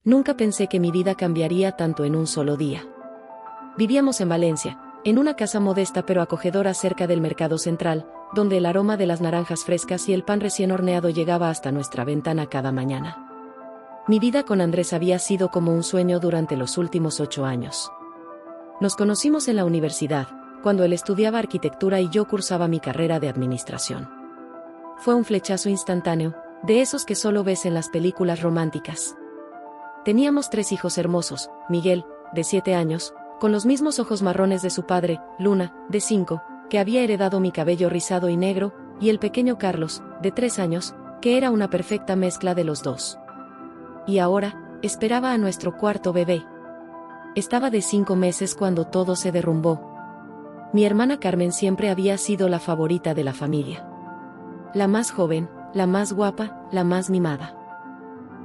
Nunca pensé que mi vida cambiaría tanto en un solo día. Vivíamos en Valencia, en una casa modesta pero acogedora cerca del mercado central, donde el aroma de las naranjas frescas y el pan recién horneado llegaba hasta nuestra ventana cada mañana. Mi vida con Andrés había sido como un sueño durante los últimos 8 años. Nos conocimos en la universidad, cuando él estudiaba arquitectura y yo cursaba mi carrera de administración. Fue un flechazo instantáneo, de esos que solo ves en las películas románticas. Teníamos 3 hijos hermosos: Miguel, de 7 años, con los mismos ojos marrones de su padre; Luna, de 5, que había heredado mi cabello rizado y negro; y el pequeño Carlos, de 3 años, que era una perfecta mezcla de los dos. Y ahora, esperaba a nuestro cuarto bebé. Estaba de 5 meses cuando todo se derrumbó. Mi hermana Carmen siempre había sido la favorita de la familia. La más joven, la más guapa, la más mimada.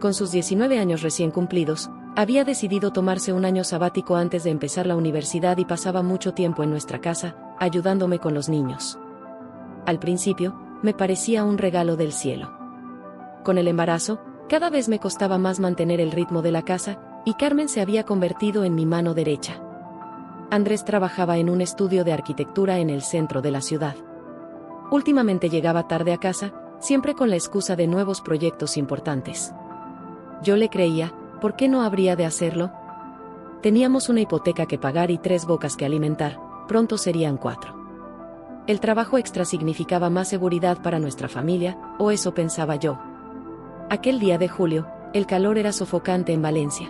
Con sus 19 años recién cumplidos, había decidido tomarse un año sabático antes de empezar la universidad y pasaba mucho tiempo en nuestra casa, ayudándome con los niños. Al principio, me parecía un regalo del cielo. Con el embarazo, cada vez me costaba más mantener el ritmo de la casa, y Carmen se había convertido en mi mano derecha. Andrés trabajaba en un estudio de arquitectura en el centro de la ciudad. Últimamente llegaba tarde a casa, siempre con la excusa de nuevos proyectos importantes. Yo le creía, ¿por qué no habría de hacerlo? Teníamos una hipoteca que pagar y 3 bocas que alimentar, pronto serían 4. El trabajo extra significaba más seguridad para nuestra familia, o eso pensaba yo. Aquel día de julio, el calor era sofocante en Valencia.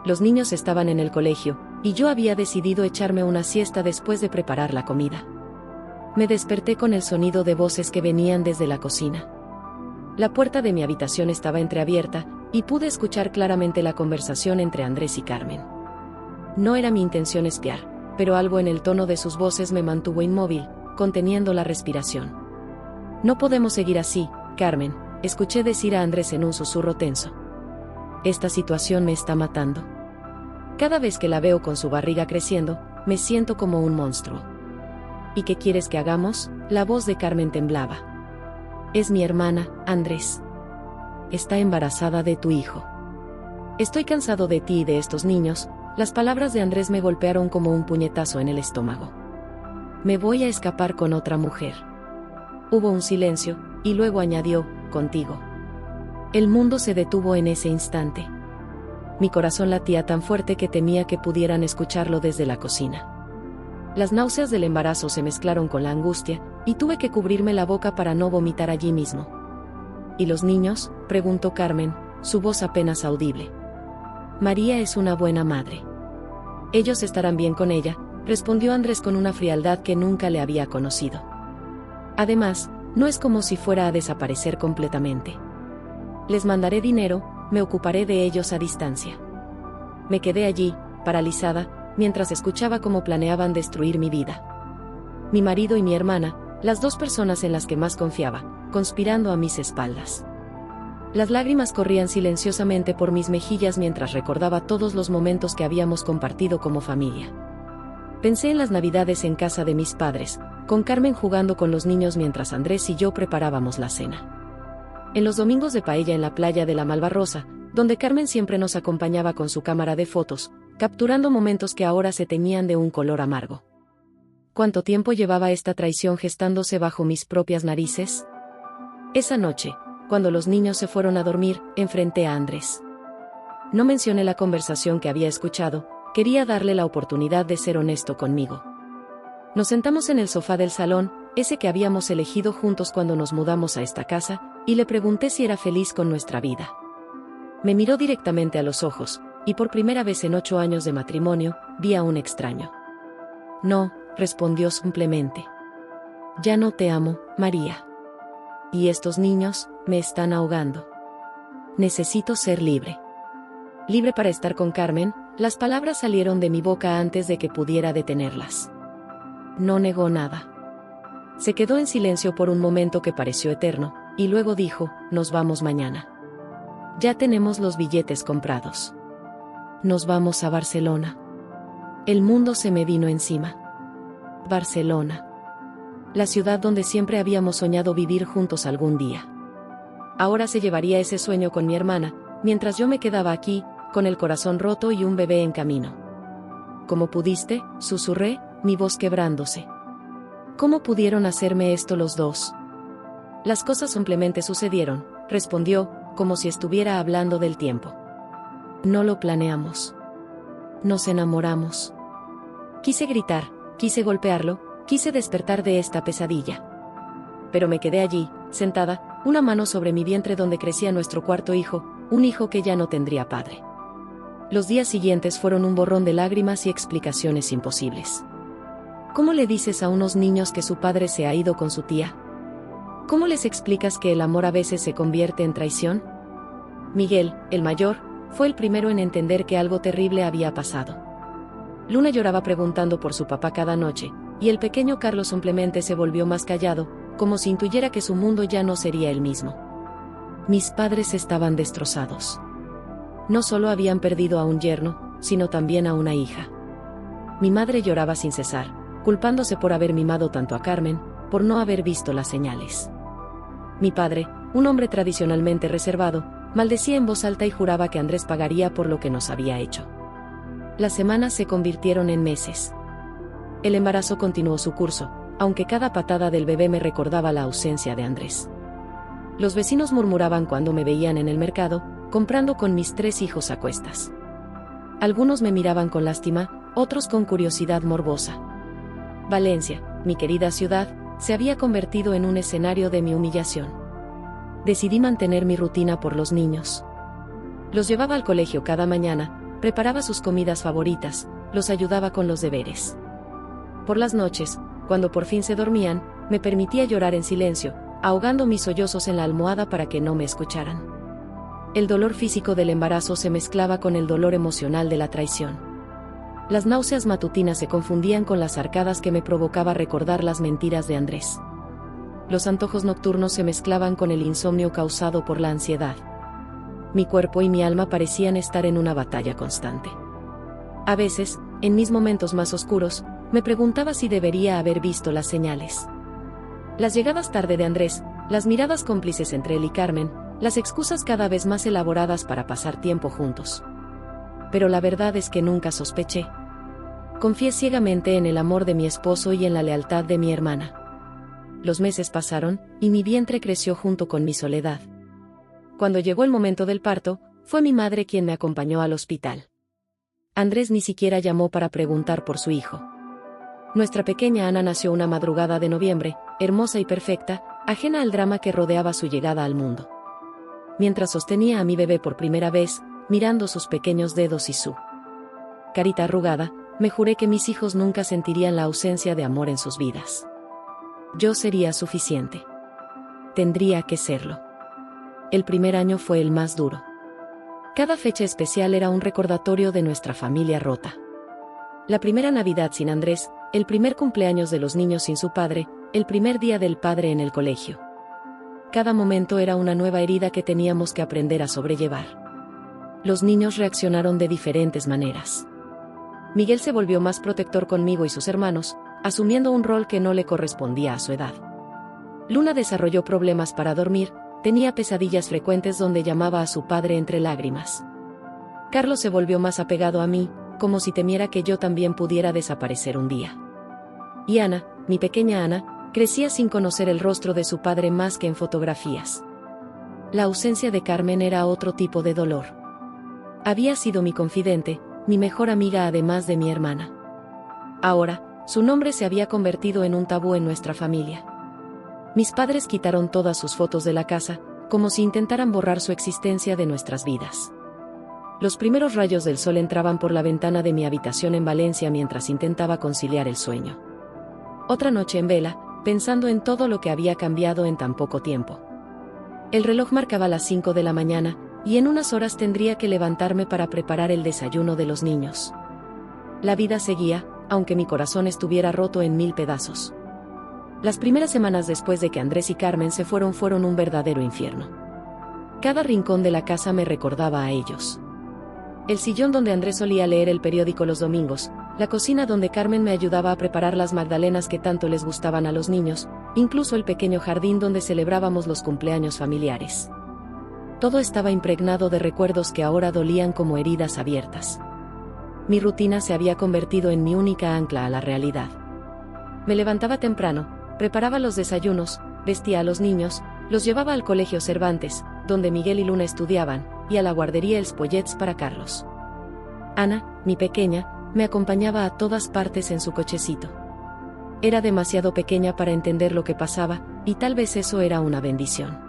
Los niños estaban en el colegio, y yo había decidido echarme una siesta después de preparar la comida. Me desperté con el sonido de voces que venían desde la cocina. La puerta de mi habitación estaba entreabierta, y pude escuchar claramente la conversación entre Andrés y Carmen. No era mi intención espiar, pero algo en el tono de sus voces me mantuvo inmóvil, conteniendo la respiración. «No podemos seguir así, Carmen», escuché decir a Andrés en un susurro tenso. «Esta situación me está matando. Cada vez que la veo con su barriga creciendo, me siento como un monstruo». «¿Y qué quieres que hagamos?», la voz de Carmen temblaba. «Es mi hermana, Andrés. Está embarazada de tu hijo. Estoy cansado de ti y de estos niños». Las palabras de Andrés me golpearon como un puñetazo en el estómago. «Me voy a escapar con otra mujer». Hubo un silencio, y luego añadió: «Contigo». El mundo se detuvo en ese instante. Mi corazón latía tan fuerte que temía que pudieran escucharlo desde la cocina. Las náuseas del embarazo se mezclaron con la angustia, y tuve que cubrirme la boca para no vomitar allí mismo. «¿Y los niños?», preguntó Carmen, su voz apenas audible. «María es una buena madre. Ellos estarán bien con ella», respondió Andrés con una frialdad que nunca le había conocido. «Además, no es como si fuera a desaparecer completamente. Les mandaré dinero, me ocuparé de ellos a distancia». Me quedé allí, paralizada, mientras escuchaba cómo planeaban destruir mi vida. Mi marido y mi hermana, las 2 personas en las que más confiaba, conspirando a mis espaldas. Las lágrimas corrían silenciosamente por mis mejillas mientras recordaba todos los momentos que habíamos compartido como familia. Pensé en las navidades en casa de mis padres, con Carmen jugando con los niños mientras Andrés y yo preparábamos la cena. En los domingos de paella en la playa de la Malvarrosa, donde Carmen siempre nos acompañaba con su cámara de fotos, capturando momentos que ahora se teñían de un color amargo. ¿Cuánto tiempo llevaba esta traición gestándose bajo mis propias narices? Esa noche, cuando los niños se fueron a dormir, enfrenté a Andrés. No mencioné la conversación que había escuchado, quería darle la oportunidad de ser honesto conmigo. Nos sentamos en el sofá del salón, ese que habíamos elegido juntos cuando nos mudamos a esta casa, y le pregunté si era feliz con nuestra vida. Me miró directamente a los ojos, y por primera vez en 8 años de matrimonio, vi a un extraño. «No», respondió simplemente. «Ya no te amo, María. Y estos niños, me están ahogando. Necesito ser libre». Libre para estar con Carmen, las palabras salieron de mi boca antes de que pudiera detenerlas. No negó nada. Se quedó en silencio por un momento que pareció eterno, y luego dijo: «Nos vamos mañana. Ya tenemos los billetes comprados. Nos vamos a Barcelona». El mundo se me vino encima. Barcelona. La ciudad donde siempre habíamos soñado vivir juntos algún día. Ahora se llevaría ese sueño con mi hermana, mientras yo me quedaba aquí, con el corazón roto y un bebé en camino. ¿Cómo pudiste?, susurré, mi voz quebrándose. ¿Cómo pudieron hacerme esto los dos? Las cosas simplemente sucedieron, respondió, como si estuviera hablando del tiempo. No lo planeamos. Nos enamoramos. Quise gritar, quise golpearlo, quise despertar de esta pesadilla. Pero me quedé allí, sentada, una mano sobre mi vientre donde crecía nuestro cuarto hijo, un hijo que ya no tendría padre. Los días siguientes fueron un borrón de lágrimas y explicaciones imposibles. ¿Cómo le dices a unos niños que su padre se ha ido con su tía? ¿Cómo les explicas que el amor a veces se convierte en traición? Miguel, el mayor, fue el primero en entender que algo terrible había pasado. Luna lloraba preguntando por su papá cada noche, y el pequeño Carlos simplemente se volvió más callado, como si intuyera que su mundo ya no sería el mismo. Mis padres estaban destrozados. No solo habían perdido a un yerno, sino también a una hija. Mi madre lloraba sin cesar, culpándose por haber mimado tanto a Carmen, por no haber visto las señales. Mi padre, un hombre tradicionalmente reservado, maldecía en voz alta y juraba que Andrés pagaría por lo que nos había hecho. Las semanas se convirtieron en meses. El embarazo continuó su curso, aunque cada patada del bebé me recordaba la ausencia de Andrés. Los vecinos murmuraban cuando me veían en el mercado, comprando con mis 3 hijos a cuestas. Algunos me miraban con lástima, otros con curiosidad morbosa. Valencia, mi querida ciudad, se había convertido en un escenario de mi humillación. Decidí mantener mi rutina por los niños. Los llevaba al colegio cada mañana, preparaba sus comidas favoritas, los ayudaba con los deberes. Por las noches, cuando por fin se dormían, me permitía llorar en silencio, ahogando mis sollozos en la almohada para que no me escucharan. El dolor físico del embarazo se mezclaba con el dolor emocional de la traición. Las náuseas matutinas se confundían con las arcadas que me provocaba recordar las mentiras de Andrés. Los antojos nocturnos se mezclaban con el insomnio causado por la ansiedad. Mi cuerpo y mi alma parecían estar en una batalla constante. A veces, en mis momentos más oscuros, me preguntaba si debería haber visto las señales. Las llegadas tarde de Andrés, las miradas cómplices entre él y Carmen, las excusas cada vez más elaboradas para pasar tiempo juntos. Pero la verdad es que nunca sospeché. Confié ciegamente en el amor de mi esposo y en la lealtad de mi hermana. Los meses pasaron, y mi vientre creció junto con mi soledad. Cuando llegó el momento del parto, fue mi madre quien me acompañó al hospital. Andrés ni siquiera llamó para preguntar por su hijo. Nuestra pequeña Ana nació una madrugada de noviembre, hermosa y perfecta, ajena al drama que rodeaba su llegada al mundo. Mientras sostenía a mi bebé por primera vez, mirando sus pequeños dedos y su carita arrugada, me juré que mis hijos nunca sentirían la ausencia de amor en sus vidas. Yo sería suficiente. Tendría que serlo. El primer año fue el más duro. Cada fecha especial era un recordatorio de nuestra familia rota. La primera Navidad sin Andrés, el primer cumpleaños de los niños sin su padre, el primer día del padre en el colegio. Cada momento era una nueva herida que teníamos que aprender a sobrellevar. Los niños reaccionaron de diferentes maneras. Miguel se volvió más protector conmigo y sus hermanos, asumiendo un rol que no le correspondía a su edad. Luna desarrolló problemas para dormir, tenía pesadillas frecuentes donde llamaba a su padre entre lágrimas. Carlos se volvió más apegado a mí, como si temiera que yo también pudiera desaparecer un día. Y Ana, mi pequeña Ana, crecía sin conocer el rostro de su padre más que en fotografías. La ausencia de Carmen era otro tipo de dolor. Había sido mi confidente, mi mejor amiga además de mi hermana. Ahora, su nombre se había convertido en un tabú en nuestra familia. Mis padres quitaron todas sus fotos de la casa, como si intentaran borrar su existencia de nuestras vidas. Los primeros rayos del sol entraban por la ventana de mi habitación en Valencia mientras intentaba conciliar el sueño. Otra noche en vela, pensando en todo lo que había cambiado en tan poco tiempo. El reloj marcaba las 5 de la mañana, y en unas horas tendría que levantarme para preparar el desayuno de los niños. La vida seguía, aunque mi corazón estuviera roto en 1000 pedazos. Las primeras semanas después de que Andrés y Carmen se fueron un verdadero infierno. Cada rincón de la casa me recordaba a ellos. El sillón donde Andrés solía leer el periódico los domingos, la cocina donde Carmen me ayudaba a preparar las magdalenas que tanto les gustaban a los niños, incluso el pequeño jardín donde celebrábamos los cumpleaños familiares. Todo estaba impregnado de recuerdos que ahora dolían como heridas abiertas. Mi rutina se había convertido en mi única ancla a la realidad. Me levantaba temprano, preparaba los desayunos, vestía a los niños, los llevaba al colegio Cervantes, donde Miguel y Luna estudiaban, y a la guardería Els Pollets para Carlos. Ana, mi pequeña, me acompañaba a todas partes en su cochecito. Era demasiado pequeña para entender lo que pasaba, y tal vez eso era una bendición.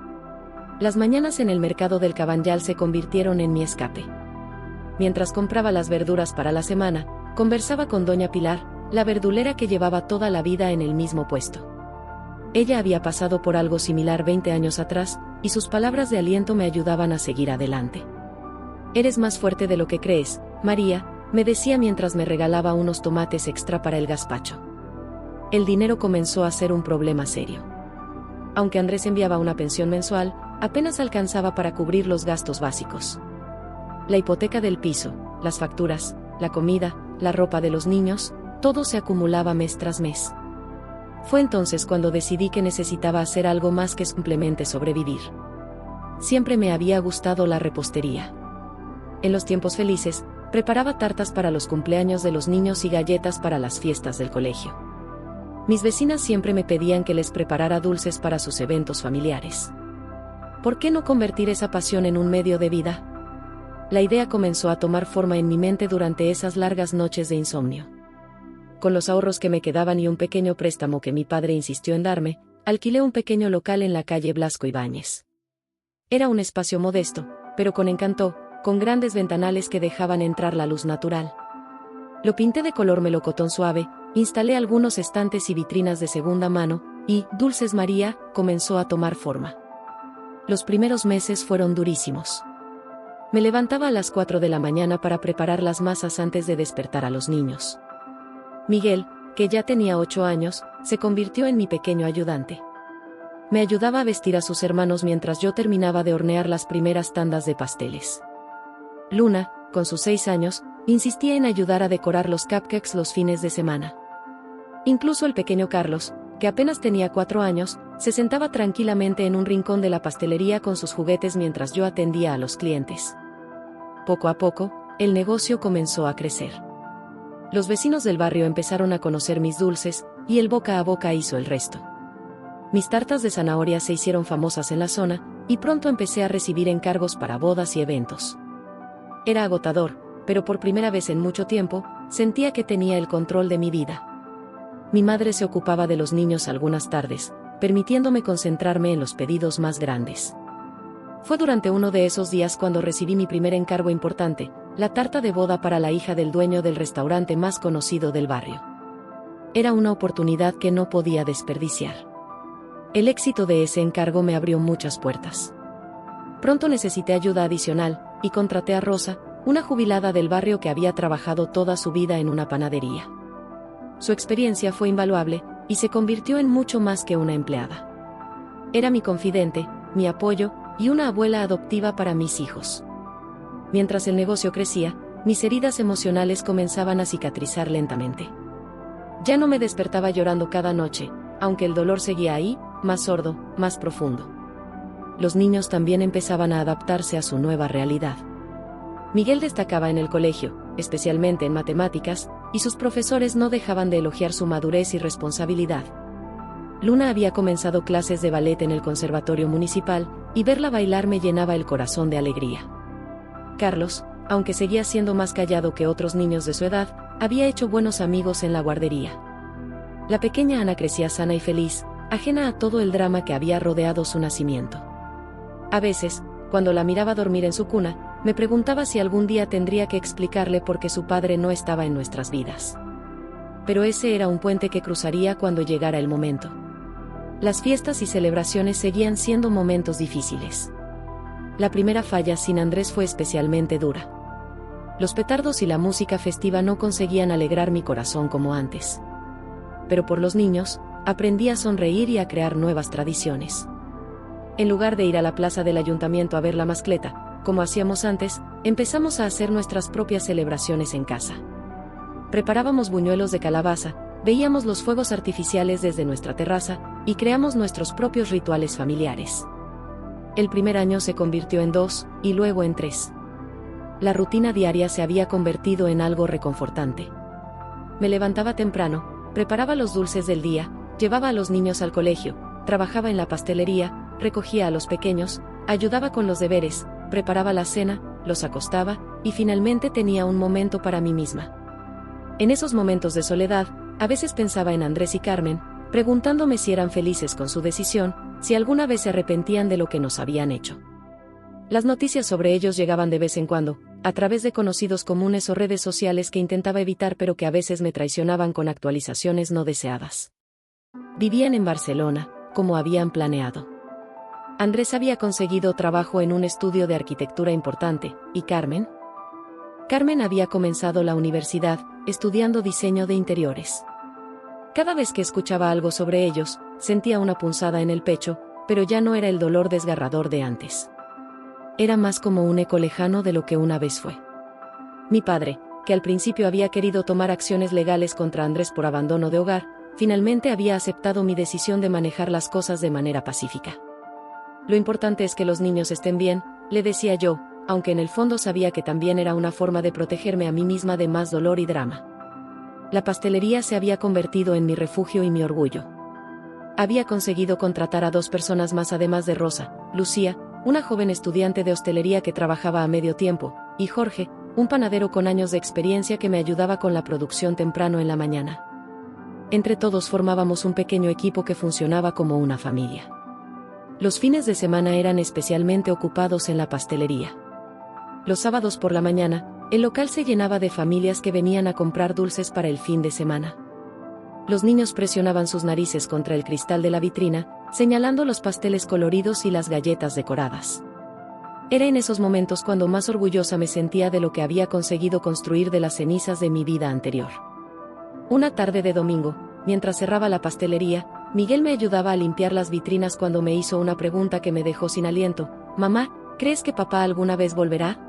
Las mañanas en el mercado del Cabanyal se convirtieron en mi escape. Mientras compraba las verduras para la semana, conversaba con doña Pilar, la verdulera que llevaba toda la vida en el mismo puesto. Ella había pasado por algo similar 20 años atrás, y sus palabras de aliento me ayudaban a seguir adelante. «Eres más fuerte de lo que crees, María», me decía mientras me regalaba unos tomates extra para el gazpacho. El dinero comenzó a ser un problema serio. Aunque Andrés enviaba una pensión mensual, apenas alcanzaba para cubrir los gastos básicos. La hipoteca del piso, las facturas, la comida, la ropa de los niños, todo se acumulaba mes tras mes. Fue entonces cuando decidí que necesitaba hacer algo más que simplemente sobrevivir. Siempre me había gustado la repostería. En los tiempos felices, preparaba tartas para los cumpleaños de los niños y galletas para las fiestas del colegio. Mis vecinas siempre me pedían que les preparara dulces para sus eventos familiares. ¿Por qué no convertir esa pasión en un medio de vida? La idea comenzó a tomar forma en mi mente durante esas largas noches de insomnio. Con los ahorros que me quedaban y un pequeño préstamo que mi padre insistió en darme, alquilé un pequeño local en la calle Blasco Ibáñez. Era un espacio modesto, pero con encanto, con grandes ventanales que dejaban entrar la luz natural. Lo pinté de color melocotón suave, instalé algunos estantes y vitrinas de segunda mano, y Dulces María comenzó a tomar forma. Los primeros meses fueron durísimos. Me levantaba a las 4 de la mañana para preparar las masas antes de despertar a los niños. Miguel, que ya tenía 8 años, se convirtió en mi pequeño ayudante. Me ayudaba a vestir a sus hermanos mientras yo terminaba de hornear las primeras tandas de pasteles. Luna, con sus 6 años, insistía en ayudar a decorar los cupcakes los fines de semana. Incluso el pequeño Carlos, que apenas tenía 4 años, se sentaba tranquilamente en un rincón de la pastelería con sus juguetes mientras yo atendía a los clientes. Poco a poco, el negocio comenzó a crecer. Los vecinos del barrio empezaron a conocer mis dulces, y el boca a boca hizo el resto. Mis tartas de zanahoria se hicieron famosas en la zona, y pronto empecé a recibir encargos para bodas y eventos. Era agotador, pero por primera vez en mucho tiempo, sentía que tenía el control de mi vida. Mi madre se ocupaba de los niños algunas tardes, permitiéndome concentrarme en los pedidos más grandes. Fue durante uno de esos días cuando recibí mi primer encargo importante, la tarta de boda para la hija del dueño del restaurante más conocido del barrio. Era una oportunidad que no podía desperdiciar. El éxito de ese encargo me abrió muchas puertas. Pronto necesité ayuda adicional, y contraté a Rosa, una jubilada del barrio que había trabajado toda su vida en una panadería. Su experiencia fue invaluable, y se convirtió en mucho más que una empleada. Era mi confidente, mi apoyo, y una abuela adoptiva para mis hijos. Mientras el negocio crecía, mis heridas emocionales comenzaban a cicatrizar lentamente. Ya no me despertaba llorando cada noche, aunque el dolor seguía ahí, más sordo, más profundo. Los niños también empezaban a adaptarse a su nueva realidad. Miguel destacaba en el colegio, especialmente en matemáticas, y sus profesores no dejaban de elogiar su madurez y responsabilidad. Luna había comenzado clases de ballet en el conservatorio municipal, y verla bailar me llenaba el corazón de alegría. Carlos, aunque seguía siendo más callado que otros niños de su edad, había hecho buenos amigos en la guardería. La pequeña Ana crecía sana y feliz, ajena a todo el drama que había rodeado su nacimiento. A veces, cuando la miraba dormir en su cuna, me preguntaba si algún día tendría que explicarle por qué su padre no estaba en nuestras vidas. Pero ese era un puente que cruzaría cuando llegara el momento. Las fiestas y celebraciones seguían siendo momentos difíciles. La primera falla sin Andrés fue especialmente dura. Los petardos y la música festiva no conseguían alegrar mi corazón como antes. Pero por los niños, aprendí a sonreír y a crear nuevas tradiciones. En lugar de ir a la plaza del ayuntamiento a ver la mascleta, como hacíamos antes, empezamos a hacer nuestras propias celebraciones en casa. Preparábamos buñuelos de calabaza, veíamos los fuegos artificiales desde nuestra terraza, y creamos nuestros propios rituales familiares. El primer año se convirtió en 2, y luego en 3. La rutina diaria se había convertido en algo reconfortante. Me levantaba temprano, preparaba los dulces del día, llevaba a los niños al colegio, trabajaba en la pastelería, recogía a los pequeños, ayudaba con los deberes, preparaba la cena, los acostaba, y finalmente tenía un momento para mí misma. En esos momentos de soledad, a veces pensaba en Andrés y Carmen, preguntándome si eran felices con su decisión, si alguna vez se arrepentían de lo que nos habían hecho. Las noticias sobre ellos llegaban de vez en cuando, a través de conocidos comunes o redes sociales que intentaba evitar pero que a veces me traicionaban con actualizaciones no deseadas. Vivían en Barcelona, como habían planeado. Andrés había conseguido trabajo en un estudio de arquitectura importante, ¿y Carmen? Carmen había comenzado la universidad, estudiando diseño de interiores. Cada vez que escuchaba algo sobre ellos, sentía una punzada en el pecho, pero ya no era el dolor desgarrador de antes. Era más como un eco lejano de lo que una vez fue. Mi padre, que al principio había querido tomar acciones legales contra Andrés por abandono de hogar, finalmente había aceptado mi decisión de manejar las cosas de manera pacífica. Lo importante es que los niños estén bien, le decía yo, aunque en el fondo sabía que también era una forma de protegerme a mí misma de más dolor y drama. La pastelería se había convertido en mi refugio y mi orgullo. Había conseguido contratar a 2 personas más además de Rosa, Lucía, una joven estudiante de hostelería que trabajaba a medio tiempo, y Jorge, un panadero con años de experiencia que me ayudaba con la producción temprano en la mañana. Entre todos formábamos un pequeño equipo que funcionaba como una familia. Los fines de semana eran especialmente ocupados en la pastelería. Los sábados por la mañana, el local se llenaba de familias que venían a comprar dulces para el fin de semana. Los niños presionaban sus narices contra el cristal de la vitrina, señalando los pasteles coloridos y las galletas decoradas. Era en esos momentos cuando más orgullosa me sentía de lo que había conseguido construir de las cenizas de mi vida anterior. Una tarde de domingo, mientras cerraba la pastelería, Miguel me ayudaba a limpiar las vitrinas cuando me hizo una pregunta que me dejó sin aliento. «Mamá, ¿crees que papá alguna vez volverá?»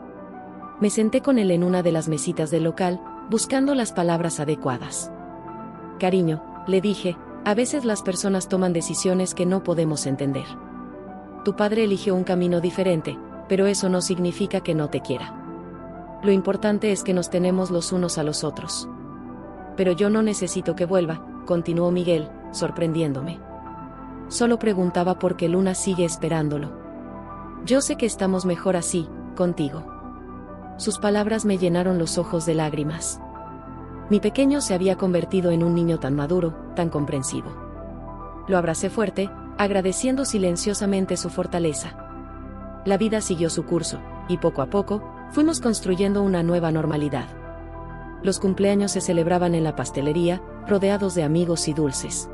Me senté con él en una de las mesitas del local, buscando las palabras adecuadas. «Cariño», le dije, «a veces las personas toman decisiones que no podemos entender. Tu padre eligió un camino diferente, pero eso no significa que no te quiera. Lo importante es que nos tenemos los unos a los otros». «Pero yo no necesito que vuelva», continuó Miguel, sorprendiéndome. «Solo preguntaba por qué Luna sigue esperándolo. Yo sé que estamos mejor así, contigo». Sus palabras me llenaron los ojos de lágrimas. Mi pequeño se había convertido en un niño tan maduro, tan comprensivo. Lo abracé fuerte, agradeciendo silenciosamente su fortaleza. La vida siguió su curso, y poco a poco, fuimos construyendo una nueva normalidad. Los cumpleaños se celebraban en la pastelería, rodeados de amigos y dulces.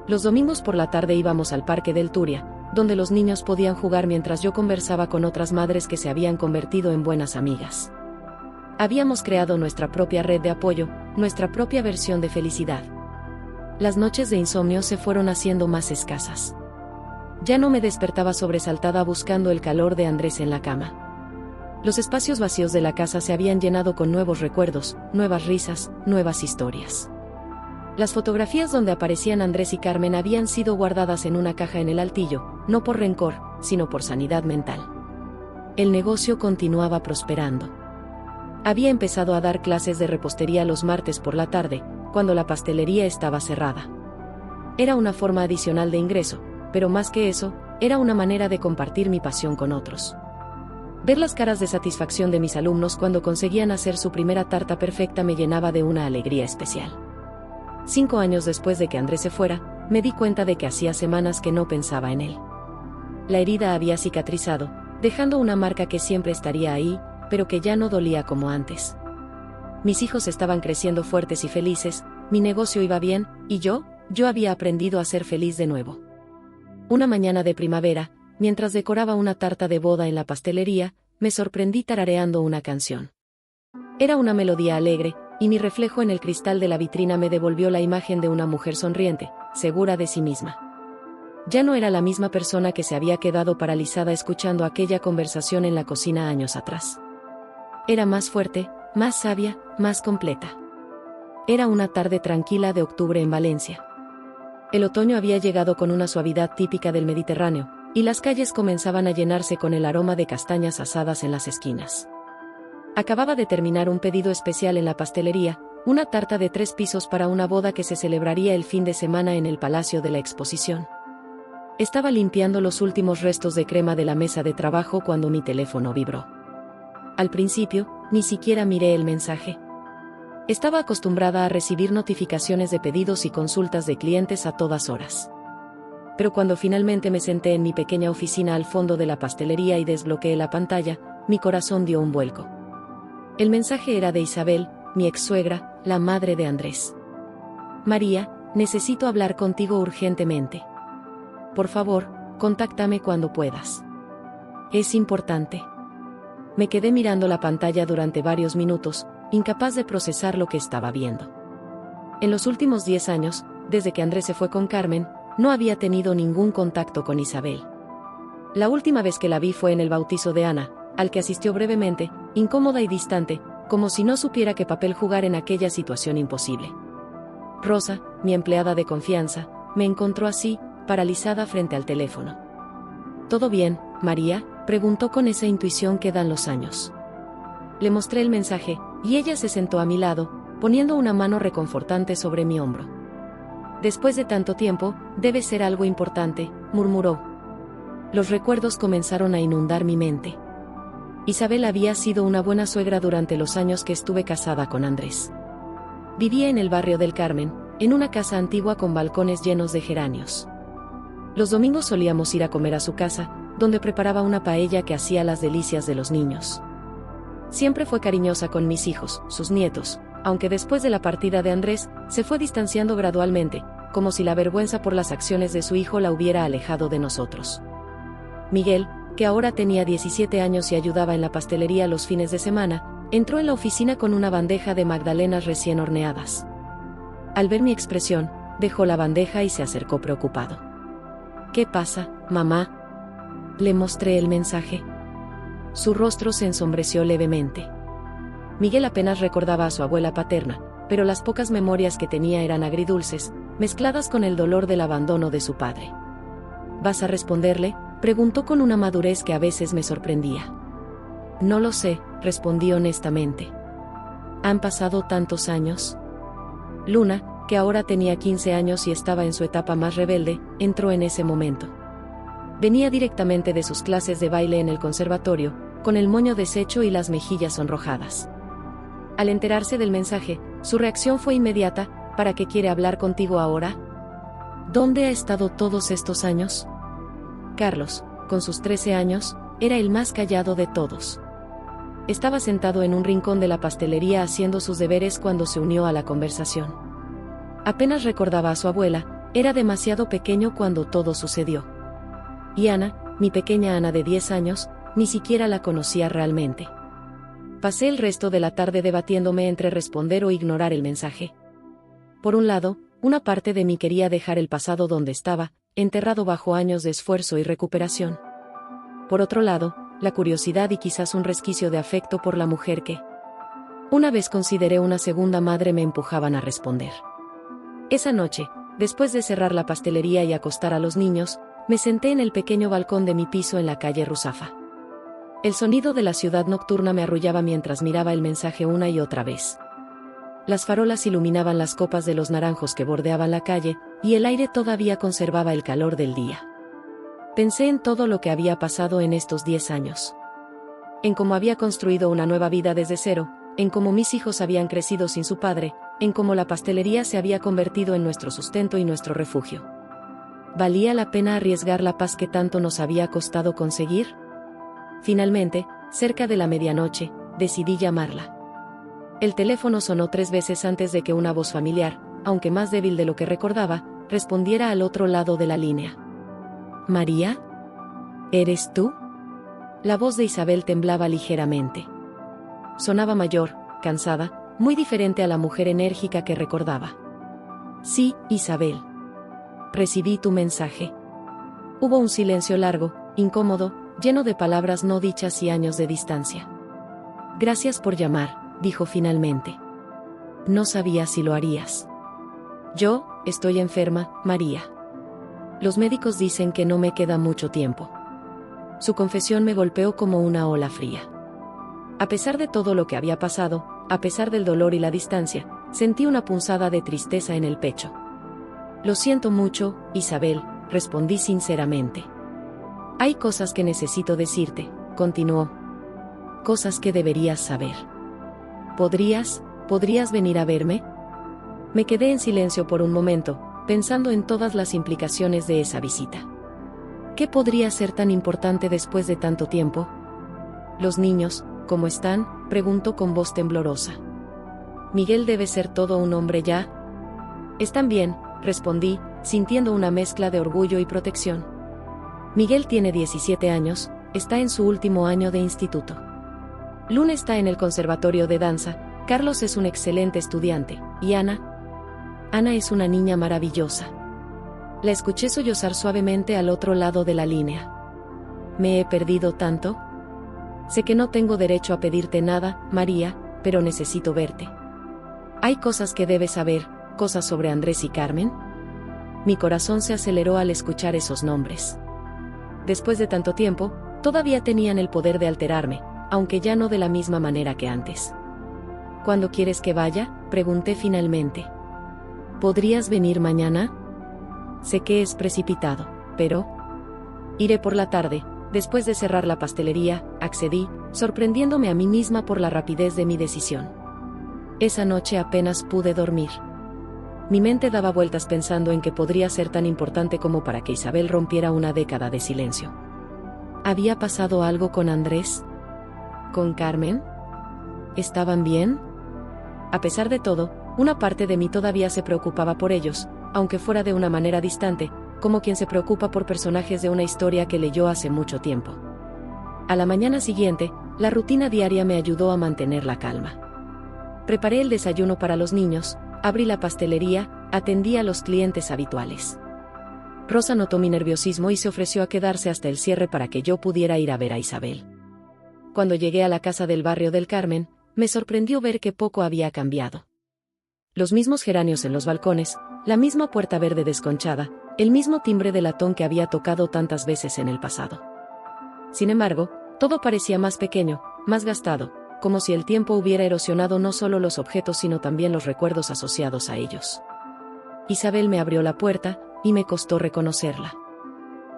Los domingos por la tarde íbamos al Parque del Turia, donde los niños podían jugar mientras yo conversaba con otras madres que se habían convertido en buenas amigas. Habíamos creado nuestra propia red de apoyo, nuestra propia versión de felicidad. Las noches de insomnio se fueron haciendo más escasas. Ya no me despertaba sobresaltada buscando el calor de Andrés en la cama. Los espacios vacíos de la casa se habían llenado con nuevos recuerdos, nuevas risas, nuevas historias. Las fotografías donde aparecían Andrés y Carmen habían sido guardadas en una caja en el altillo, no por rencor, sino por sanidad mental. El negocio continuaba prosperando. Había empezado a dar clases de repostería los martes por la tarde, cuando la pastelería estaba cerrada. Era una forma adicional de ingreso, pero más que eso, era una manera de compartir mi pasión con otros. Ver las caras de satisfacción de mis alumnos cuando conseguían hacer su primera tarta perfecta me llenaba de una alegría especial. 5 años después de que Andrés se fuera, me di cuenta de que hacía semanas que no pensaba en él. La herida había cicatrizado, dejando una marca que siempre estaría ahí, pero que ya no dolía como antes. Mis hijos estaban creciendo fuertes y felices, mi negocio iba bien, y yo había aprendido a ser feliz de nuevo. Una mañana de primavera, mientras decoraba una tarta de boda en la pastelería, me sorprendí tarareando una canción. Era una melodía alegre, y mi reflejo en el cristal de la vitrina me devolvió la imagen de una mujer sonriente, segura de sí misma. Ya no era la misma persona que se había quedado paralizada escuchando aquella conversación en la cocina años atrás. Era más fuerte, más sabia, más completa. Era una tarde tranquila de octubre en Valencia. El otoño había llegado con una suavidad típica del Mediterráneo, y las calles comenzaban a llenarse con el aroma de castañas asadas en las esquinas. Acababa de terminar un pedido especial en la pastelería, una tarta de 3 pisos para una boda que se celebraría el fin de semana en el Palacio de la Exposición. Estaba limpiando los últimos restos de crema de la mesa de trabajo cuando mi teléfono vibró. Al principio, ni siquiera miré el mensaje. Estaba acostumbrada a recibir notificaciones de pedidos y consultas de clientes a todas horas. Pero cuando finalmente me senté en mi pequeña oficina al fondo de la pastelería y desbloqueé la pantalla, mi corazón dio un vuelco. El mensaje era de Isabel, mi ex-suegra, la madre de Andrés. María, necesito hablar contigo urgentemente. Por favor, contáctame cuando puedas. Es importante. Me quedé mirando la pantalla durante varios minutos, incapaz de procesar lo que estaba viendo. En los últimos 10 años, desde que Andrés se fue con Carmen, no había tenido ningún contacto con Isabel. La última vez que la vi fue en el bautizo de Ana, al que asistió brevemente, incómoda y distante, como si no supiera qué papel jugar en aquella situación imposible. Rosa, mi empleada de confianza, me encontró así, paralizada frente al teléfono. ¿Todo bien, María?, preguntó con esa intuición que dan los años. Le mostré el mensaje, y ella se sentó a mi lado, poniendo una mano reconfortante sobre mi hombro. Después de tanto tiempo, debe ser algo importante, murmuró. Los recuerdos comenzaron a inundar mi mente. Isabel había sido una buena suegra durante los años que estuve casada con Andrés. Vivía en el barrio del Carmen, en una casa antigua con balcones llenos de geranios. Los domingos solíamos ir a comer a su casa, donde preparaba una paella que hacía las delicias de los niños. Siempre fue cariñosa con mis hijos, sus nietos, aunque después de la partida de Andrés, se fue distanciando gradualmente, como si la vergüenza por las acciones de su hijo la hubiera alejado de nosotros. Miguel, que ahora tenía 17 años y ayudaba en la pastelería los fines de semana, entró en la oficina con una bandeja de magdalenas recién horneadas. Al ver mi expresión, dejó la bandeja y se acercó preocupado. ¿Qué pasa, mamá? Le mostré el mensaje. Su rostro se ensombreció levemente. Miguel apenas recordaba a su abuela paterna, pero las pocas memorias que tenía eran agridulces, mezcladas con el dolor del abandono de su padre. ¿Vas a responderle?, preguntó con una madurez que a veces me sorprendía. No lo sé, respondí honestamente. ¿Han pasado tantos años? Luna, que ahora tenía 15 años y estaba en su etapa más rebelde, entró en ese momento. Venía directamente de sus clases de baile en el conservatorio, con el moño deshecho y las mejillas sonrojadas. Al enterarse del mensaje, su reacción fue inmediata. ¿Para qué quiere hablar contigo ahora? ¿Dónde ha estado todos estos años? Carlos, con sus 13 años, era el más callado de todos. Estaba sentado en un rincón de la pastelería haciendo sus deberes cuando se unió a la conversación. Apenas recordaba a su abuela, era demasiado pequeño cuando todo sucedió. Y Ana, mi pequeña Ana de 10 años, ni siquiera la conocía realmente. Pasé el resto de la tarde debatiéndome entre responder o ignorar el mensaje. Por un lado, una parte de mí quería dejar el pasado donde estaba, enterrado bajo años de esfuerzo y recuperación. Por otro lado, la curiosidad y quizás un resquicio de afecto por la mujer que, una vez consideré una segunda madre, me empujaban a responder. Esa noche, después de cerrar la pastelería y acostar a los niños, me senté en el pequeño balcón de mi piso en la calle Ruzafa. El sonido de la ciudad nocturna me arrullaba mientras miraba el mensaje una y otra vez. Las farolas iluminaban las copas de los naranjos que bordeaban la calle, y el aire todavía conservaba el calor del día. Pensé en todo lo que había pasado en estos 10 años. En cómo había construido una nueva vida desde cero, en cómo mis hijos habían crecido sin su padre, en cómo la pastelería se había convertido en nuestro sustento y nuestro refugio. ¿Valía la pena arriesgar la paz que tanto nos había costado conseguir? Finalmente, cerca de la medianoche, decidí llamarla. El teléfono sonó 3 veces antes de que una voz familiar, aunque más débil de lo que recordaba, respondiera al otro lado de la línea. ¿María? ¿Eres tú? La voz de Isabel temblaba ligeramente. Sonaba mayor, cansada, muy diferente a la mujer enérgica que recordaba. Sí, Isabel. Recibí tu mensaje. Hubo un silencio largo, incómodo, lleno de palabras no dichas y años de distancia. Gracias por llamar, dijo finalmente. No sabía si lo harías. Yo, estoy enferma, María. Los médicos dicen que no me queda mucho tiempo. Su confesión me golpeó como una ola fría. A pesar de todo lo que había pasado, a pesar del dolor y la distancia, sentí una punzada de tristeza en el pecho. Lo siento mucho, Isabel, respondí sinceramente. Hay cosas que necesito decirte, continuó. Cosas que deberías saber. ¿Podrías venir a verme? Me quedé en silencio por un momento, pensando en todas las implicaciones de esa visita. ¿Qué podría ser tan importante después de tanto tiempo? ¿Los niños, cómo están?, preguntó con voz temblorosa. Miguel debe ser todo un hombre ya. Están bien, respondí, sintiendo una mezcla de orgullo y protección. Miguel tiene 17 años, está en su último año de instituto. Luna está en el conservatorio de danza, Carlos es un excelente estudiante, y Ana es una niña maravillosa. La escuché sollozar suavemente al otro lado de la línea. ¿Me he perdido tanto? Sé que no tengo derecho a pedirte nada, María, pero necesito verte. Hay cosas que debes saber, cosas sobre Andrés y Carmen. Mi corazón se aceleró al escuchar esos nombres. Después de tanto tiempo, todavía tenían el poder de alterarme, aunque ya no de la misma manera que antes. ¿Cuándo quieres que vaya?, pregunté finalmente. ¿Podrías venir mañana? Sé que es precipitado, pero... Iré por la tarde, después de cerrar la pastelería, accedí, sorprendiéndome a mí misma por la rapidez de mi decisión. Esa noche apenas pude dormir. Mi mente daba vueltas pensando en que podría ser tan importante como para que Isabel rompiera una década de silencio. ¿Había pasado algo con Andrés? ¿Con Carmen? ¿Estaban bien? A pesar de todo, una parte de mí todavía se preocupaba por ellos, aunque fuera de una manera distante, como quien se preocupa por personajes de una historia que leyó hace mucho tiempo. A la mañana siguiente, la rutina diaria me ayudó a mantener la calma. Preparé el desayuno para los niños, abrí la pastelería, atendí a los clientes habituales. Rosa notó mi nerviosismo y se ofreció a quedarse hasta el cierre para que yo pudiera ir a ver a Isabel. Cuando llegué a la casa del barrio del Carmen, me sorprendió ver que poco había cambiado. Los mismos geranios en los balcones, la misma puerta verde desconchada, el mismo timbre de latón que había tocado tantas veces en el pasado. Sin embargo, todo parecía más pequeño, más gastado, como si el tiempo hubiera erosionado no solo los objetos sino también los recuerdos asociados a ellos. Isabel me abrió la puerta, y me costó reconocerla.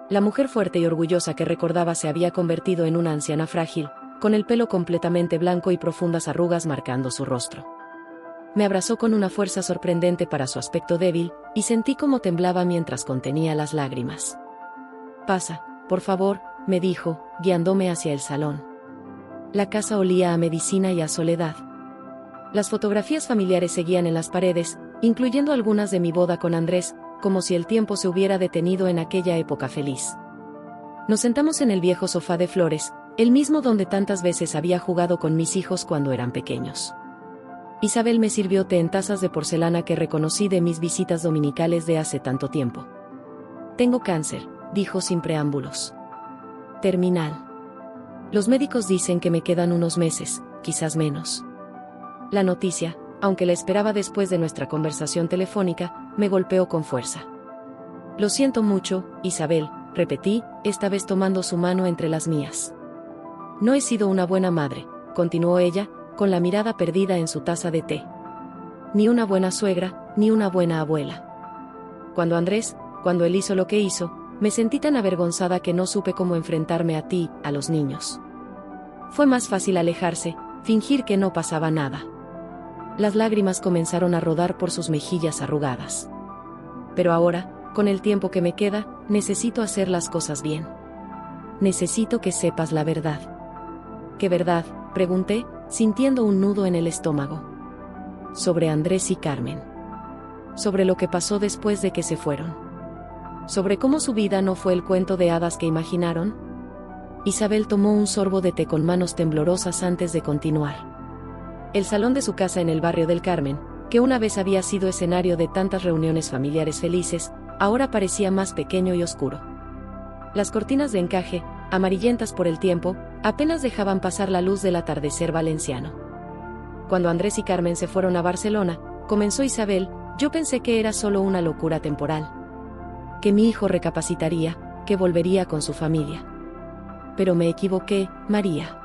La mujer fuerte y orgullosa que recordaba se había convertido en una anciana frágil, con el pelo completamente blanco y profundas arrugas marcando su rostro. Me abrazó con una fuerza sorprendente para su aspecto débil, y sentí cómo temblaba mientras contenía las lágrimas. «Pasa, por favor», me dijo, guiándome hacia el salón. La casa olía a medicina y a soledad. Las fotografías familiares seguían en las paredes, incluyendo algunas de mi boda con Andrés, como si el tiempo se hubiera detenido en aquella época feliz. Nos sentamos en el viejo sofá de flores, el mismo donde tantas veces había jugado con mis hijos cuando eran pequeños. Isabel me sirvió té en tazas de porcelana que reconocí de mis visitas dominicales de hace tanto tiempo. «Tengo cáncer», dijo sin preámbulos. «Terminal. Los médicos dicen que me quedan unos meses, quizás menos». La noticia, aunque la esperaba después de nuestra conversación telefónica, me golpeó con fuerza. «Lo siento mucho, Isabel», repetí, esta vez tomando su mano entre las mías. «No he sido una buena madre», continuó ella, con la mirada perdida en su taza de té. «Ni una buena suegra, ni una buena abuela. Cuando él hizo lo que hizo, me sentí tan avergonzada que no supe cómo enfrentarme a ti, a los niños. Fue más fácil alejarse, fingir que no pasaba nada». Las lágrimas comenzaron a rodar por sus mejillas arrugadas. «Pero ahora, con el tiempo que me queda, necesito hacer las cosas bien. Necesito que sepas la verdad». «¿Qué verdad?», pregunté, sintiendo un nudo en el estómago. «Sobre Andrés y Carmen. Sobre lo que pasó después de que se fueron. Sobre cómo su vida no fue el cuento de hadas que imaginaron». Isabel tomó un sorbo de té con manos temblorosas antes de continuar. El salón de su casa en el barrio del Carmen, que una vez había sido escenario de tantas reuniones familiares felices, ahora parecía más pequeño y oscuro. Las cortinas de encaje, amarillentas por el tiempo, apenas dejaban pasar la luz del atardecer valenciano. Cuando Andrés y Carmen se fueron a Barcelona, comenzó Isabel, yo pensé que era solo una locura temporal. que mi hijo recapacitaría, que volvería con su familia. Pero me equivoqué, María.